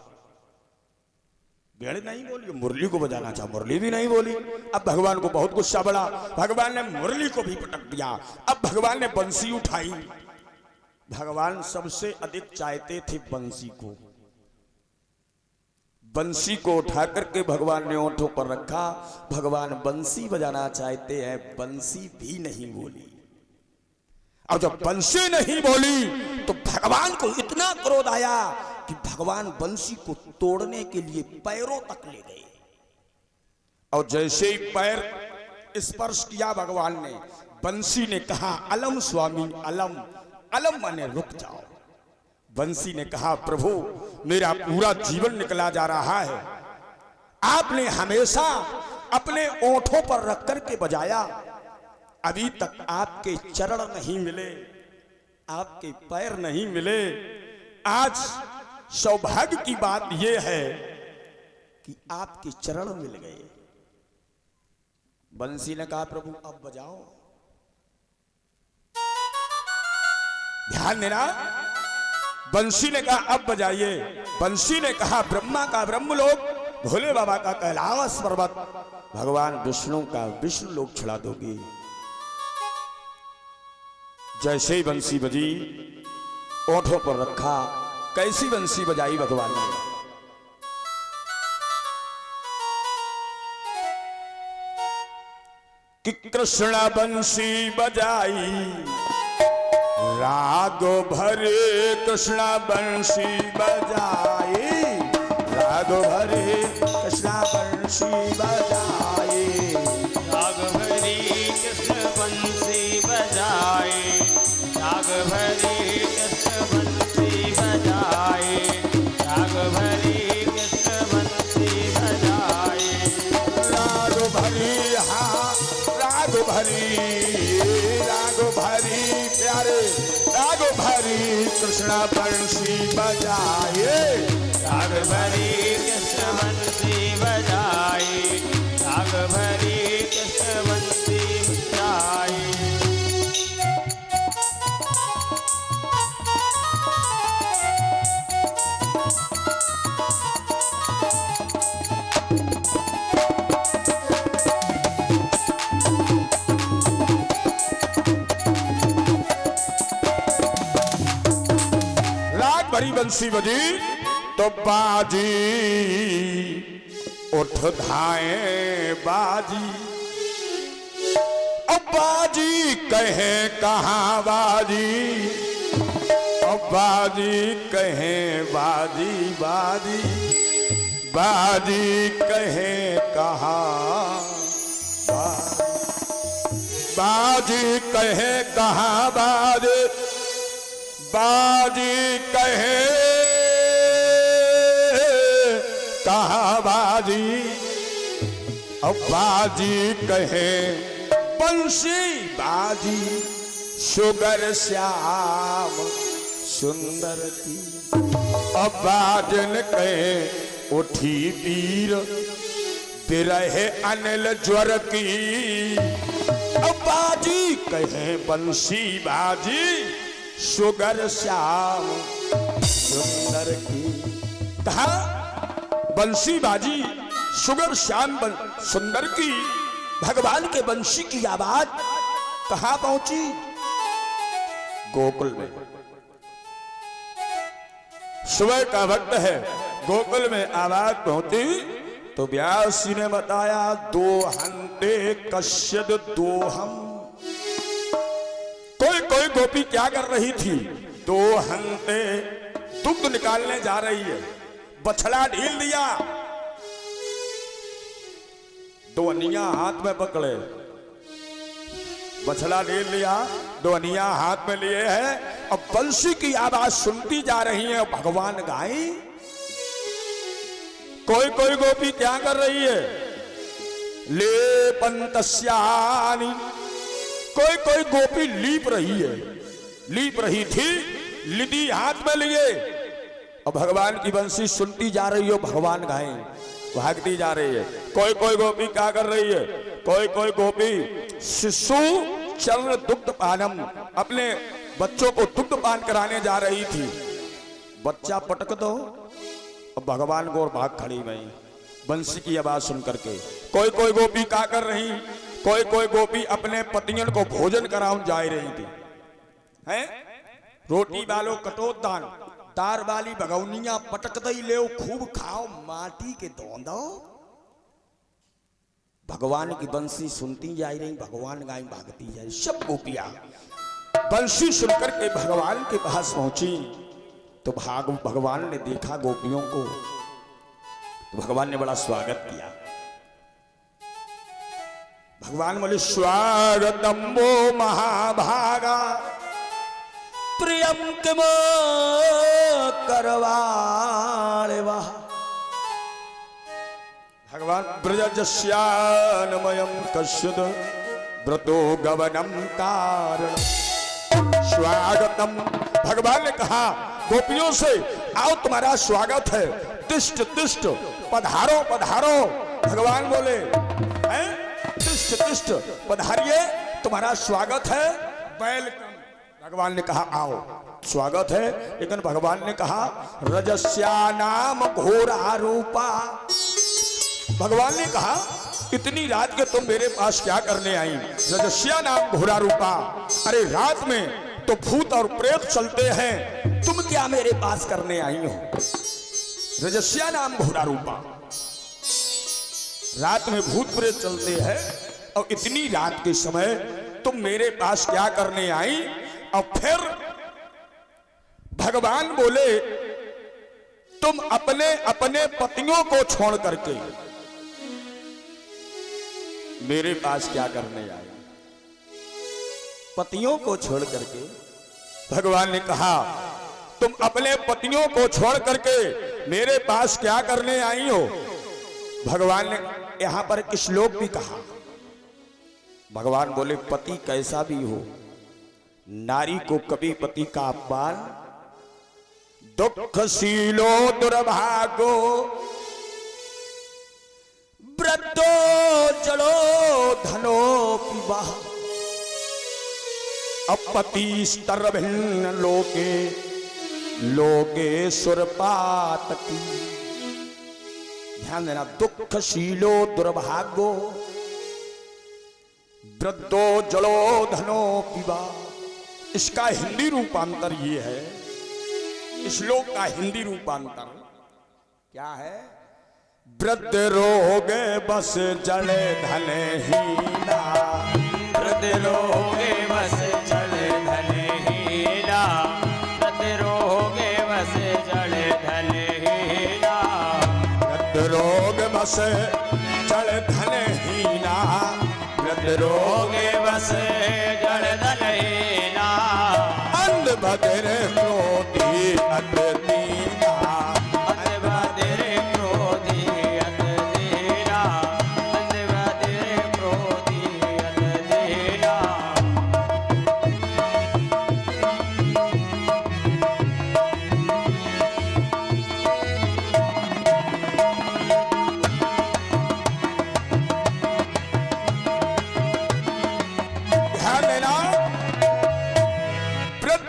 बेड़ नहीं बोली, मुरली को बजाना चाहा, मुरली भी नहीं बोली। अब भगवान को बहुत गुस्सा बढ़ा, भगवान ने मुरली को भी पटक दिया। अब भगवान ने बंसी उठाई। भगवान सबसे अधिक चाहते थे बंसी को। बंसी को उठा करके भगवान ने ओंठों पर रखा। भगवान बंसी बजाना चाहते हैं, बंसी भी नहीं बोली। और जब बंसी नहीं बोली तो भगवान को इतना क्रोध आया कि भगवान बंसी को तोड़ने के लिए पैरों तक ले गए। और जैसे ही पैर स्पर्श किया भगवान ने, बंसी ने कहा अलम स्वामी अलम, अलम माने रुक जाओ। बंसी ने कहा प्रभु मेरा पूरा जीवन निकला जा रहा है, आपने हमेशा अपने ओंठों पर रख करके बजाया, अभी तक आपके चरण नहीं मिले, आपके पैर नहीं मिले। आज सौभाग्य की बात यह है कि आपके चरण मिल गए। बंसी ने कहा प्रभु अब बजाओ। ध्यान देना, बंसी ने कहा अब बजाइए। बंसी ने कहा ब्रह्मा का ब्रह्मलोक, भोले बाबा का कैलाश पर्वत, भगवान विष्णु का विष्णु लोक छुड़ा दोगी। जैसे ही बंसी बजी, ओंठों पर रखा, कैसी बंसी बजाई भगवान ने। कि कृष्ण बंसी बजाई राग भरे, कृष्ण बंसी बजाई राग भरे, कृष्ण बंसी बजाई राग भरी कृष्ण बंसी बजाए, राग भरी कृष्ण बंसी बजाए, राग भरी कृष्ण बंसी बजाए। राग भरी, हाँ राग भरी, राग भरी प्यारे, राग भरी कृष्ण बंसी बजाए, राग भरी कृष्ण बंसी बजाए, राग भरी कृष्ण बंसी बजाए। भरी बंसी बजी तो बाजी उठ धाए बाजी। अब बाजी कहे कहाँ बाजी, अब बाजी कहे बाजी बाजी, बाजी कहे कहाँ बाजी, कहे कहाँ बाजी, बाजी कहे कहाँ बाजी। अब बाजी कहे बंसी बाजी, शुगर श्याम सुंदर की। अब बाजन कहे उठी पीर, बिरहे अनिल ज्वर की। अब बाजी कहे बंसी बाजी, शुगर श्याम सुंदर की। कहा बंसी बाजी शुगर श्याम सुंदर की। भगवान के बंसी की आवाज कहां पहुंची? गोकुल में। सुबह का वक्त है, गोकुल में आवाज पहुंची तो व्यास जी ने बताया दो हंते कश्यद दोहम। कोई कोई गोपी क्या कर रही थी? दो हंते दुग्ध निकालने जा रही है, बछड़ा ढील दिया, दो अनिया हाथ में पकड़े, बछड़ा ढील लिया, दो अनिया हाथ में लिए है, अब बंसी की आवाज सुनती जा रही है, भगवान गाई। कोई कोई गोपी क्या कर रही है? लेपंतस्यानि, कोई कोई गोपी लीप रही है, लीप रही थी, लिदी हाथ में लिए और भगवान की बंसी सुनती जा रही हो, भगवान गाएं, भागती जा रही है। कोई कोई गोपी क्या कर रही है, कोई कोई गोपी शिशु चरण दुग्ध पानम, अपने बच्चों को दुग्ध पान कराने जा रही थी। बच्चा पटक दो और भगवान को और भाग खड़ी गई बंसी की आवाज सुन करके। कोई कोई गोपी क्या कर रही, कोई कोई गोपी अपने पतियन को भोजन कराउन जा रही थी। हैं रोटी वालो कटोदान, तार वाली भगवनिया पटक दई ले खूब खाओ माटी के दौंदो। भगवान की बंसी सुनती जा रही, भगवान गाय भागती जा रही। सब गोपियां बंसी सुनकर के भगवान के पास पहुंची तो भगवान ने देखा गोपियों को, तो भगवान ने बड़ा स्वागत किया। भगवान बोले स्वागतम वो महाभागा प्रियम किमो करवाले वाह। भगवान ब्रजस्यानमयम कश्यद व्रतो गवनम कारण स्वागतम। भगवान ने कहा गोपियों से, आओ तुम्हारा स्वागत है, तिष्ठ तिष्ठ, पधारो पधारो। भगवान बोले हैं तिष्ठ तिष्ठ, पधारिए, तुम्हारा स्वागत है, वेलकम। भगवान ने कहा आओ, स्वागत है, लेकिन भगवान ने कहा रजस्यानाम घोरा रूपा। भगवान ने कहा इतनी रात के तुम मेरे पास क्या करने आई, रजस्या नाम घोड़ा रूपा। अरे रात में तो भूत और प्रेत चलते हैं, तुम क्या मेरे पास करने आई हो। रजस्या नाम घोड़ा रूपा, रात में भूत प्रेत चलते हैं और इतनी रात के समय तुम मेरे पास क्या करने आई। और फिर भगवान बोले तुम अपने अपने पतियों को छोड़ करके मेरे पास क्या करने आए। पतियों को छोड़ करके भगवान ने कहा तुम अपने पतियों को छोड़ करके मेरे पास क्या करने आई हो। भगवान ने यहां पर एक श्लोक भी कहा। भगवान बोले पति कैसा भी हो, नारी को कभी पति का अपमान, दुखशीलो दुर्भागो वृद्धो जलो धनो पिबा। अपति स्तर भिन्न लोके लोके सुरपातकी। ध्यान देना, दुखशीलो दुर्भागो वृद्धो जलो धनो पिबा। इसका हिंदी रूपांतर ये है, इस श्लोक का हिंदी रूपांतर क्या है। वृद्ध रोग बस जले धने हीना, वृद्ध रोगे बस जड़े धने हीना, वृद्ध रोगे बस जड़े धने हीना। वृद्ध रोग बस जले धने हीना, वृद्ध रोगे बस जड़ धने हीना। अंध बदर क्रोधी अत दीना,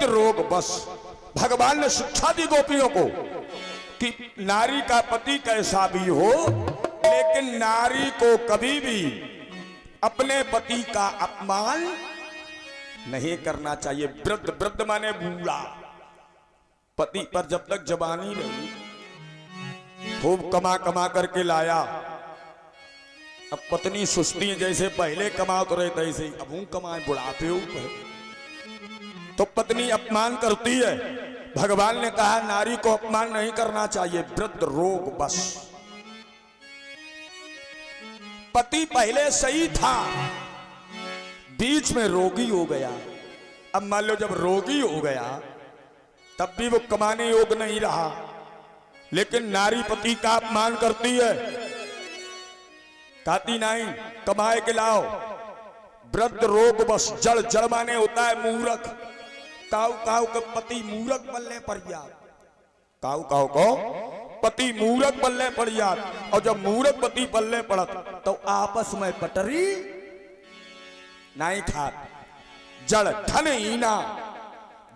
रोग बस। भगवान ने शिक्षा दी गोपियों को कि नारी का पति कैसा भी हो, लेकिन नारी को कभी भी अपने पति का अपमान नहीं करना चाहिए। वृद्ध, वृद्ध माने बूढ़ा, पति पर जब तक जवानी रही, खूब कमा कमा करके लाया, अब पत्नी सुस्ती जैसे पहले कमा तो रहे तैसे ही अब कमाए बुढ़ापे ऊपर, तो पत्नी अपमान करती है। भगवान ने कहा नारी को अपमान नहीं करना चाहिए। वृद्ध रोग बस, पति पहले सही था, बीच में रोगी हो गया। अब मान लो जब रोगी हो गया तब भी वो कमाने योग्य नहीं रहा, लेकिन नारी पति का अपमान करती है, कहती नहीं कमाए के लाओ। वृद्ध रोग बस, जड़, जड़ माने होता है मूर्ख, काऊ काऊ के पति मूर्ख बनने पर या काऊ काऊ को पति मूरख पल्ले पड़ जात, और जब मूरख पति पल्ले पड़त तो आपस में पटरी नहीं खात। जड़ धनहीना,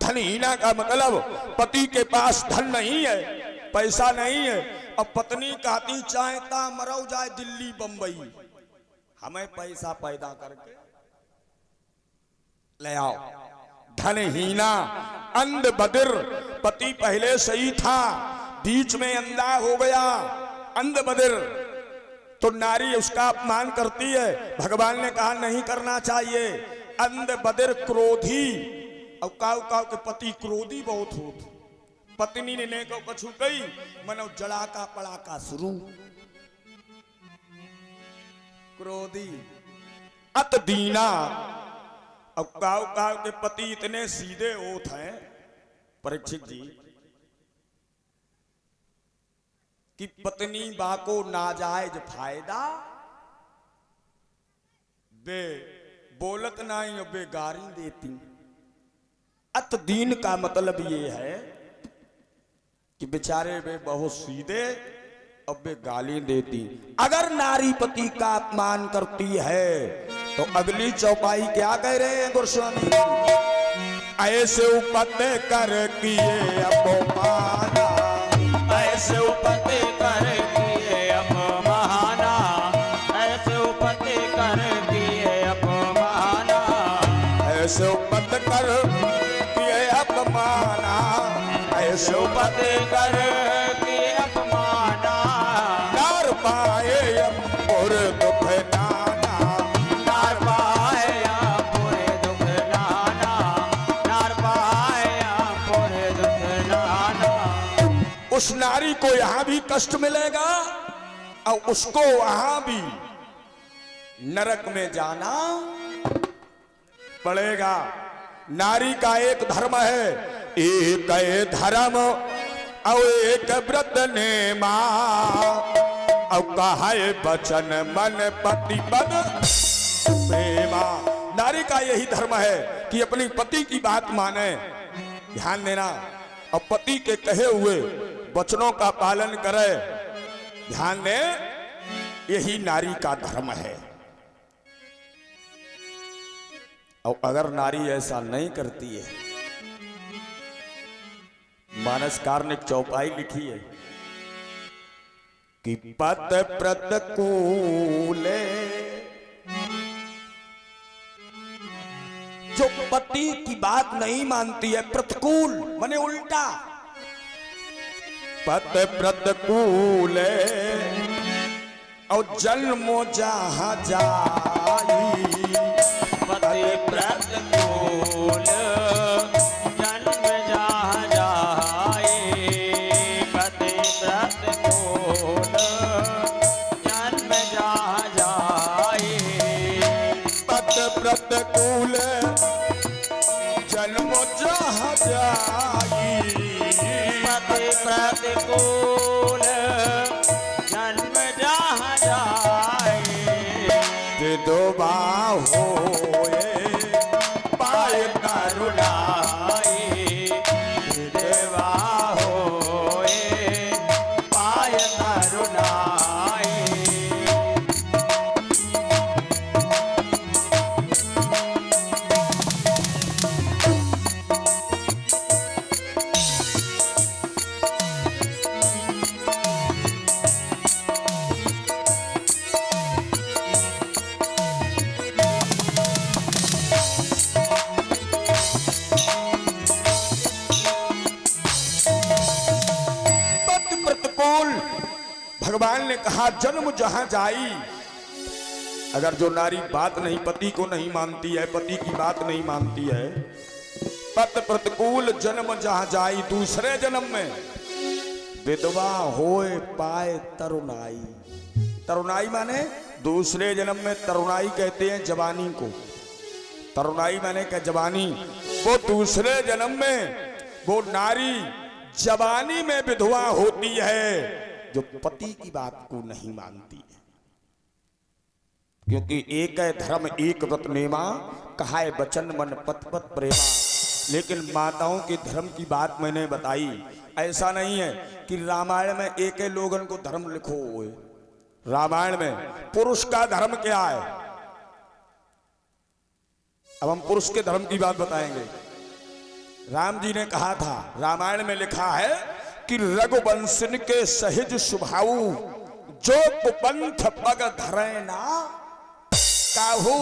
धनहीना का मतलब पति के पास धन नहीं है, पैसा नहीं है, अब पत्नी कहती चाहता मरो जाए दिल्ली बंबई, हमें पैसा पैदा करके ले आओ। धनहीना, अंध बदिर, पति पहले सही था, बीच में अंधा हो गया, अंध बदिर, तो नारी उसका अपमान करती है। भगवान ने कहा नहीं करना चाहिए। अंध बदिर क्रोधी, और काऊ काऊ के पति क्रोधी बहुत होते, पत्नी ने को कछु कही मनो जड़ा का पड़ा का शुरू, क्रोधी। अत दीना, अब काऊ काऊ के पति इतने सीधे होते हैं परीक्षित जी कि पत्नी बाको नाजायज फायदा बे बोलत नहीं और बे गारी देती। अत दीन का मतलब ये है कि बेचारे वे बहुत सीधे और वे गाली देती। अगर नारी पति का अपमान करती है तो अगली चौपाई क्या कह रहे हैं गोस्वामी? ऐसे उपते कर किए अपमाना, ऐसे उपते कर किए अपमाना, ऐसे उपते कर किए अपमाना, ऐसे उपत कर किए अपमाना, ऐसे उपते कर किए अपमाना, नार पाए और दुख नाना, नार पाया पूरे दुख नाना, नार पाया पूरे दुख नाना। उस नारी को यहां भी कष्ट मिलेगा और उसको वहां भी नरक में जाना पड़ेगा। नारी का एक धर्म है, एक है धर्म और एक व्रत नेमा, और कहा वचन मन पति पद प्रेमा। नारी का यही धर्म है कि अपनी पति की बात माने, ध्यान देना, और पति के कहे हुए वचनों का पालन करे, ध्यान दे, यही नारी का धर्म है। और अगर नारी ऐसा नहीं करती है, मानसकार ने चौपाई लिखी है कि पत प्रतिकूले, जो पति की बात नहीं मानती है, प्रतिकूल माने उल्टा, पत प्रतिकूल और जन्मो जहां जाई, पति प्रतिकूल जन्म जहाँ जाए, पति प्रतिकूल जन्म जहाँ जाए, पत प्रतिकूल जन्मो जहां जाई, पति प्रतिकूल जन्म जहाँ जाए, विधवा होए पाए करुणाई, विधवा होए पाय करुणाई। भगवान ने कहा जन्म जहां जाई, अगर जो नारी बात नहीं, पति को नहीं मानती है, पति की बात नहीं मानती है, पत प्रतिकूल जन्म जहां जाई, दूसरे जन्म में विधवा होए पाए तरुणाई। तरुणाई माने दूसरे जन्म में, तरुणाई कहते हैं जवानी को, तरुणाई माने क्या जवानी, वो दूसरे जन्म में वो नारी जवानी में विधवा होती है जो पति की बात को नहीं मानती है। क्योंकि एक है धर्म एक व्रत नेमा, कहा है वचन मन पत पत प्रेमा। लेकिन माताओं के धर्म की बात मैंने बताई। ऐसा नहीं है कि रामायण में एक ही लोगन को धर्म लिखो हुए। रामायण में पुरुष का धर्म क्या है? अब हम पुरुष के धर्म की बात बताएंगे। राम जी ने कहा था, रामायण में लिखा है कि रघुवंशन के सहज स्वभाव जो कुपंथ पग धरे ना काहू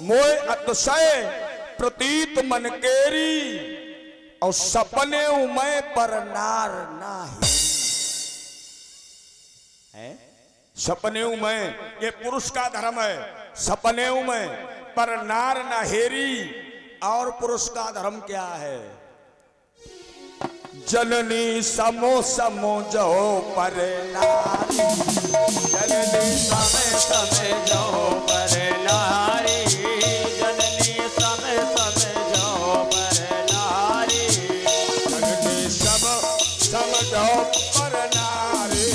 मोय अतिशय प्रतीत मन केरी और सपने उमय पर नार ना है। सपने उमय ये पुरुष का धर्म है। सपने उमय पर नार ना हेरी। और पुरुष का धर्म क्या है? जननी समो समो जो पर नारी, जननी समय समय जो पर नारी, जननी समय समय जो पर नारी, जननी सम सम जो पर नारी,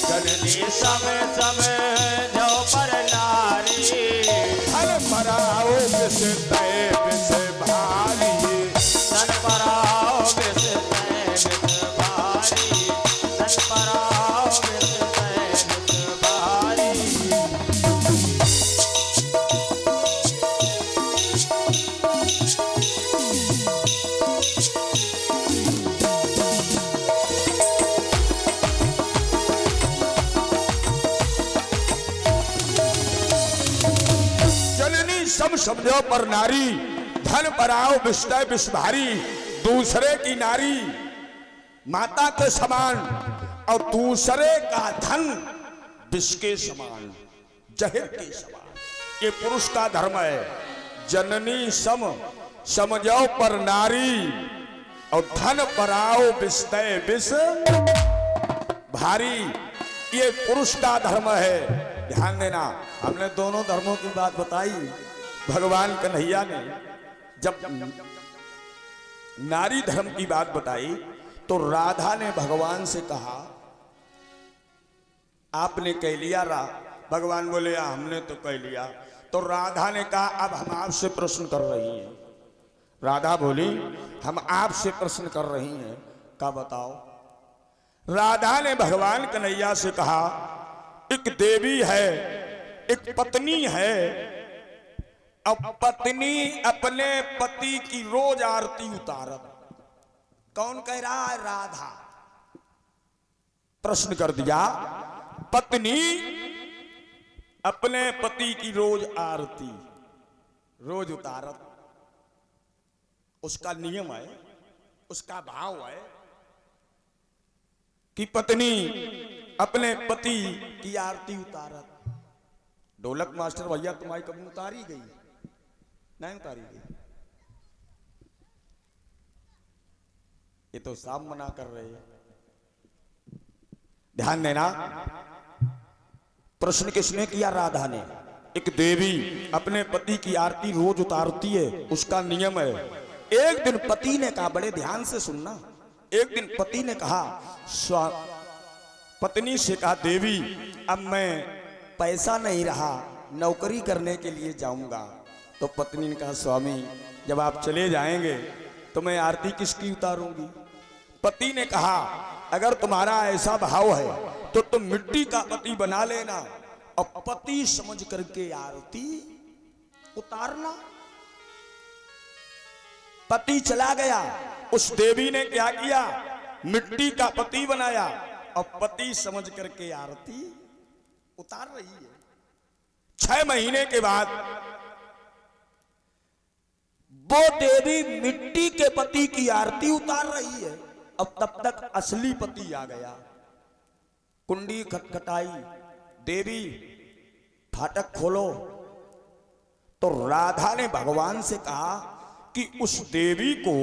जननी समय समय जो पर नारी, धन मराओ विष तय विष भारी, धन पराओ विष तय विष भारी, धन पराओ विष तय विष भारी। जननी सम समझो पर नारी, धन पराओ विष तय विष भारी। दूसरे की नारी माता के समान और दूसरे का धन विष के समान, जहर के समान। ये पुरुष का धर्म है। जननी सम समझो पर नारी और धन पराओ विष तय विष भारी। ये पुरुष का धर्म है। ध्यान देना, हमने दोनों धर्मों की बात बताई। भगवान कन्हैया ने जब नारी धर्म की बात बताई तो राधा ने भगवान से कहा, आपने कह लिया रा। भगवान बोले हमने तो कह लिया। तो राधा ने कहा अब हम आपसे प्रश्न कर रही हैं। राधा बोली हम आपसे प्रश्न कर रही हैं, का बताओ। राधा ने भगवान कन्हैया से कहा, एक देवी है, एक पत्नी है। अब पत्नी अपने पति की रोज आरती उतारत। कौन कह रहा है? राधा। प्रश्न कर दिया, पत्नी अपने पति की रोज आरती रोज उतारत। उसका नियम है, उसका भाव है कि पत्नी अपने पति की आरती उतारत। ढोलक मास्टर भैया तुम्हारी कभी उतारी गई? नहीं उतारी गई। ये तो साम मना कर रहे हैं। ध्यान देना, प्रश्न किसने किया? राधा ने। एक देवी अपने पति की आरती रोज उतारती है, उसका नियम है। एक दिन पति ने कहा, बड़े ध्यान से सुनना, एक दिन पति ने कहा, पत्नी से कहा, देवी अब मैं पैसा नहीं रहा, नौकरी करने के लिए जाऊंगा। तो पत्नी ने कहा, स्वामी जब आप चले जाएंगे तो मैं आरती किसकी उतारूंगी? पति ने कहा, अगर तुम्हारा ऐसा भाव है तो तुम मिट्टी का पति बना लेना और पति समझ करके आरती उतारना। पति चला गया। उस देवी ने क्या किया? मिट्टी का पति बनाया और पति समझ करके आरती उतार रही है। 6 महीने के बाद वो देवी मिट्टी के पति की आरती उतार रही है। अब तब तक असली पति आ गया। कुंडी खटखटाई, देवी फाटक खोलो। तो राधा ने भगवान से कहा कि उस देवी को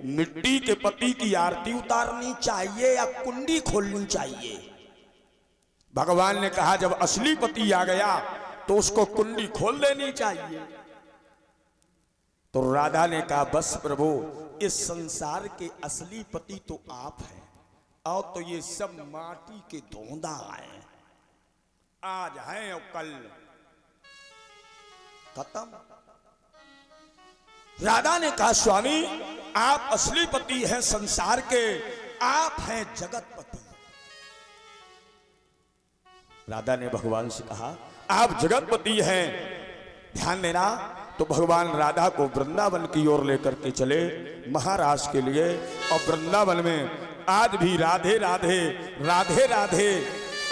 मिट्टी के पति की आरती उतारनी चाहिए या कुंडी खोलनी चाहिए? भगवान ने कहा, जब असली पति आ गया तो उसको कुंडी खोल देनी चाहिए। तो राधा ने कहा, बस प्रभु, इस संसार के असली पति तो आप हैं, और तो ये सब माटी के धोंदा हैं, आज हैं और कल खत्म। राधा ने कहा स्वामी आप असली पति हैं संसार के, आप हैं जगतपति। राधा ने भगवान से कहा आप जगतपति हैं, ध्यान देना। तो भगवान राधा को वृंदावन की ओर लेकर के चले महाराज के लिए। और वृंदावन में आज भी राधे राधे राधे राधे,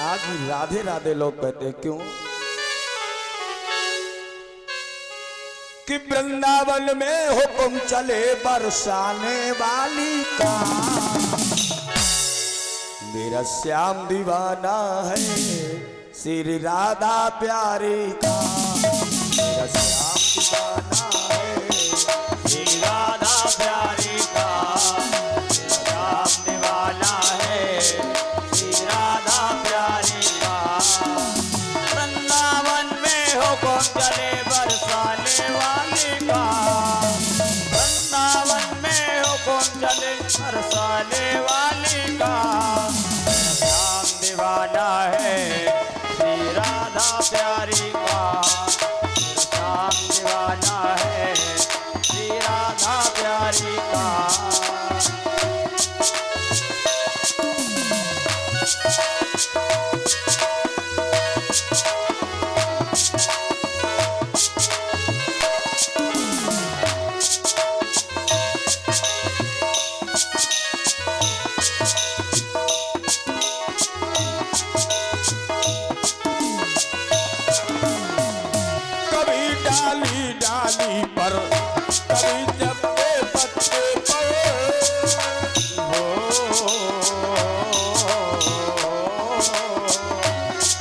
आज भी राधे राधे लोग कहते हैं। क्यों? कि वृंदावन में हुक्म चले बरसाने वाली का, मेरा श्याम दीवाना है श्री राधा प्यारी का, मेरा श्याम दीवाना है श्री राधा प्यारी का, श्याम दीवाना है श्री राधा प्यारी का। वृंदावन में हुक्म चले बरसाने वाली का, वृंदावन में हुक्म चले बरसाने वाली का। श्याम दीवाना है श्री राधा प्यारी का, श्याम दीवाना है श्री राधा प्यारी का। कभी डाली डाली पर, कभी जबके पत्ते पर,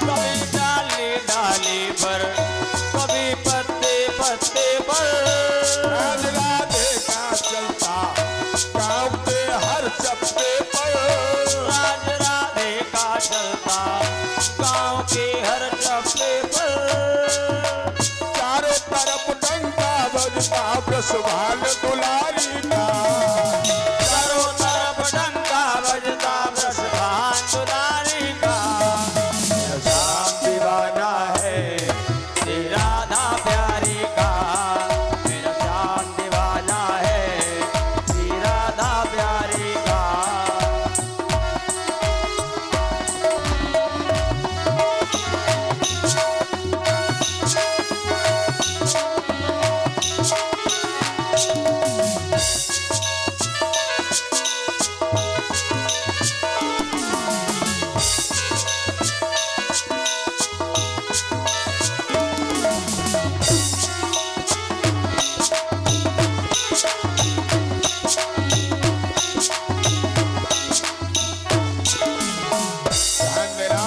कभी डाली डाली पर, कभी पत्ते पत्ते पर। राज राधे का चलता काम पे हर चप्पे पर, राज राधे का चलता गाँव के हर चप्पे पर। चारों तरफ डंका बजता ब्रसवाल दुलारी का, चारों तरफ डंका बजता ब्रजभान दुलारी का। श्याम दीवाना है श्री राधा प्यारी का, मेरा श्याम दीवाना है श्री राधा प्यारी का। ध्यान देना।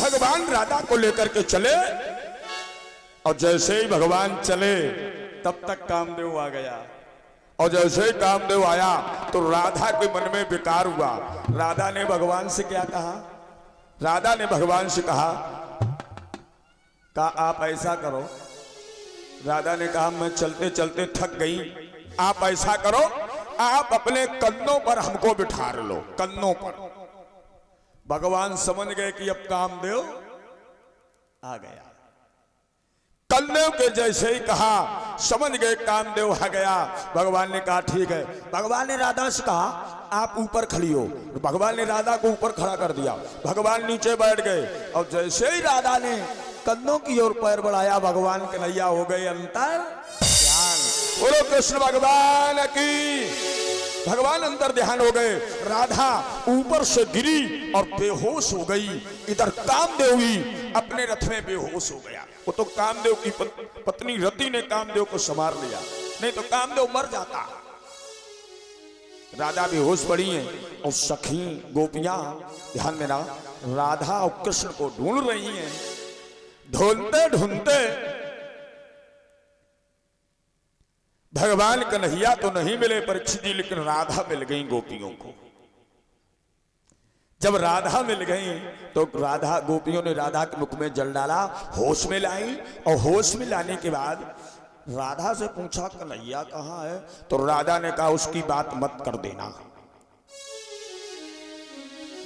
भगवान राधा को लेकर के चले और जैसे ही भगवान चले तब तक कामदेव आ गया। और जैसे ही कामदेव आया तो राधा के मन में विकार हुआ। राधा ने भगवान से क्या कहा? राधा ने भगवान से कहा आप ऐसा करो। राधा ने कहा मैं चलते चलते थक गई, आप ऐसा करो आप अपने कंधों पर हमको बिठा लो, कंधों पर। भगवान समझ गए कि अब कामदेव आ गया। कंधों के जैसे ही कहा समझ गए कामदेव आ गया। भगवान ने कहा ठीक है। भगवान ने राधा से कहा आप ऊपर खड़ी हो। भगवान ने राधा को ऊपर खड़ा कर दिया। भगवान नीचे बैठ गए और जैसे ही राधा ने कंधों की ओर पैर बढ़ाया भगवान कन्हैया हो गए अंतर ध्यान। बोलो कृष्ण भगवान की। भगवान अंदर ध्यान हो गए। राधा ऊपर से गिरी और बेहोश हो गई। इधर कामदेव भी अपने रथ में बेहोश हो गया। वो तो कामदेव की पत्नी रति ने कामदेव को संभाल लिया, नहीं तो कामदेव मर जाता। राधा बेहोश पड़ी है और सखी गोपियां ध्यान देना राधा और कृष्ण को ढूंढ रही हैं। ढूंढते ढूंढते भगवान कन्हैया तो नहीं मिले परीक्षित जी, लेकिन राधा मिल गई गोपियों को। जब राधा मिल गई तो राधा गोपियों ने राधा के मुख में जल डाला, होश में लाई। और होश में लाने के बाद राधा से पूछा कन्हैया कहाँ है? तो राधा ने कहा उसकी बात मत कर देना,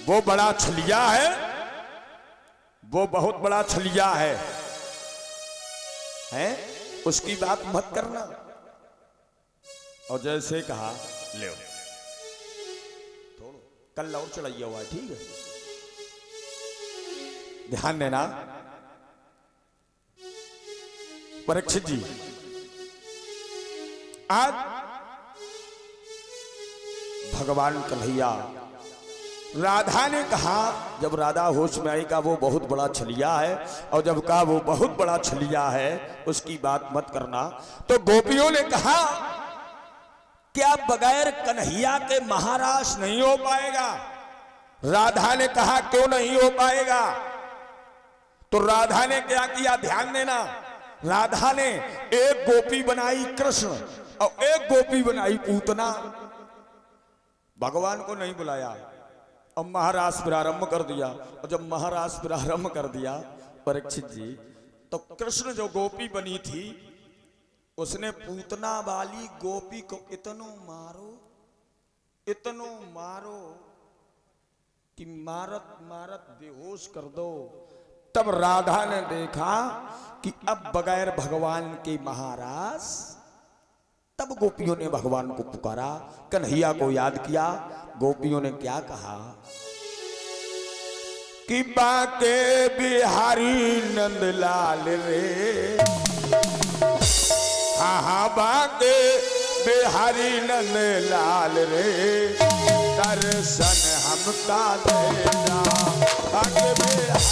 वो बड़ा छलिया है, वो बहुत बड़ा छलिया है? उसकी बात मत करना। और जैसे कहा ले थोड़ा कल और चढ़ाइया हुआ है, ठीक है, ध्यान देना। परीक्षित जी, आज भगवान कन्हैया, राधा ने कहा, जब राधा होश में आई, कहा वो बहुत बड़ा छलिया है, और जब कहा वो बहुत बड़ा छलिया है उसकी बात मत करना। तो गोपियों ने कहा क्या बगैर कन्हैया के महाराज नहीं हो पाएगा? राधा ने कहा क्यों नहीं हो पाएगा? तो राधा ने क्या किया, ध्यान देना। राधा ने एक गोपी बनाई कृष्ण और एक गोपी बनाई पूतना। भगवान को नहीं बुलाया और महाराज प्रारंभ कर दिया। और जब महाराज प्रारंभ कर दिया परीक्षित जी, तो कृष्ण जो गोपी बनी थी उसने पूतना वाली गोपी को इतनो मारो कि मारत मारत बेहोश कर दो। तब राधा ने देखा कि अब बगैर भगवान के महाराज, तब गोपियों ने भगवान को पुकारा, कन्हैया को याद किया। गोपियों ने क्या कहा कि बाके बिहारी नंदलाल रे, हाँ हाँ बाके बिहारी नंदलाल रे, दर्शन हमका देना। बाके बिहारी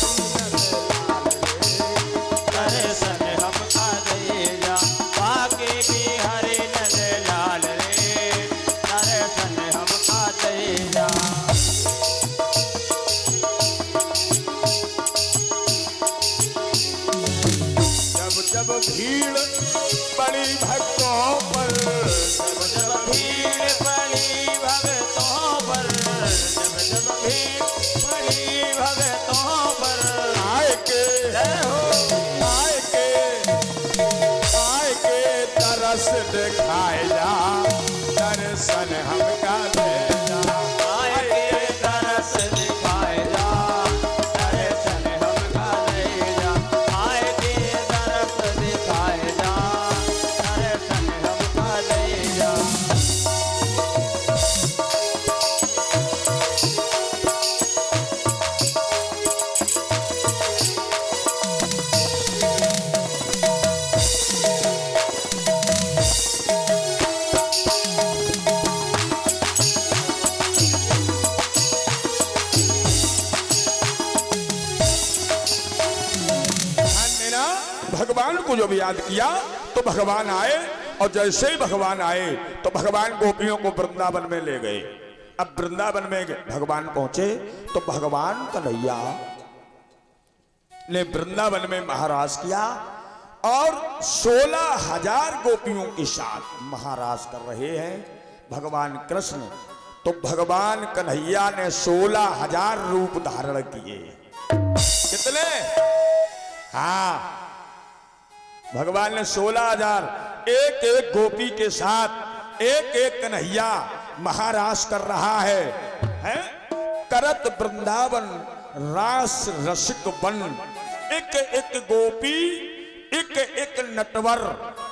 दर्शन हमका देगा, बाके बिहारी नंदलाल रे, दर्शन हमका देगा। जब जब भीड़ पड़ी भक्तों पर, जब भीड़ पड़ी भक्तों पर, जब भीड़ पड़ी भक्तों पर, आए के तरस दिखाए जा, दर्शन हमका दे जा। आए के तरस दिखाए जा, दर्शन हमका दे जा। आए के तरस दिखाए जा, दर्शन हमका दे जा। भगवान को जब याद किया तो भगवान आए, और जैसे ही भगवान आए तो भगवान गोपियों को वृंदावन में ले गए। अब वृंदावन में भगवान पहुंचे तो भगवान कन्हैया ने वृंदावन में महाराज किया और 16,000 गोपियों के साथ महाराज कर रहे हैं भगवान कृष्ण। तो भगवान कन्हैया ने 16,000 रूप धारण किए। कितने? हाँ, भगवान ने 16,000, एक एक गोपी के साथ एक एक कन्हैया महाराज कर रहा है? करत वृंदावन रास रसिक बन, एक एक गोपी, एक एक नटवर,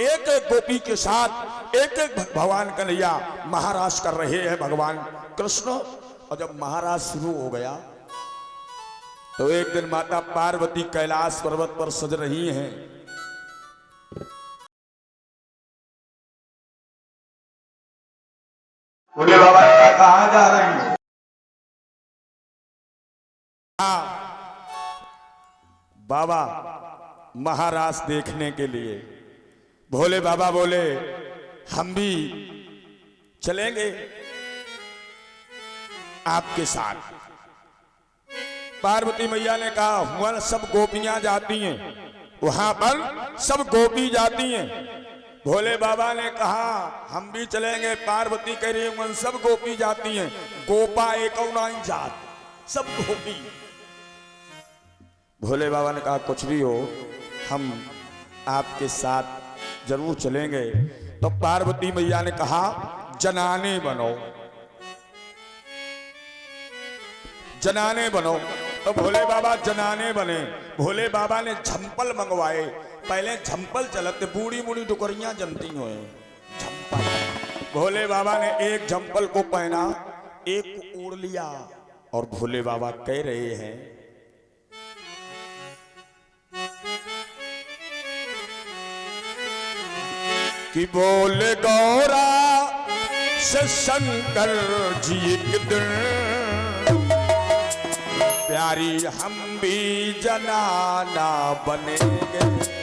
एक एक गोपी के साथ एक एक भगवान कन्हैया महाराज कर रहे हैं भगवान कृष्ण। और जब महाराज शुरू हो गया तो एक दिन माता पार्वती कैलाश पर्वत पर सज रही हैं। बोले बाबा कहाँ जा रही हैं? हाँ, बाबा महाराज देखने के लिए। भोले बाबा बोले हम भी चलेंगे आपके साथ। पार्वती मैया ने कहा वहां सब गोपियां जाती हैं, वहां पर सब गोपी जाती हैं। भोले बाबा ने कहा हम भी चलेंगे। पार्वती कह रही वहां सब गोपी जाती हैं, गोपा एक जात, सब गोपी। भोले बाबा ने कहा कुछ भी हो हम आपके साथ जरूर चलेंगे। तो पार्वती मैया ने कहा जनाने बनो, जनाने बनो। तो भोले बाबा जनाने बने। भोले बाबा ने झंपल मंगवाए। पहले झंपल चलते, बूढ़ी बूढ़ी डुकरियां जनती हुए झंपल। भोले बाबा ने एक जंपल को पहना, एक को ओढ़ लिया और भोले बाबा कह रहे हैं कि बोले गौरा से शंकर जी एक दिन प्यारी हम भी जनाना बनेंगे।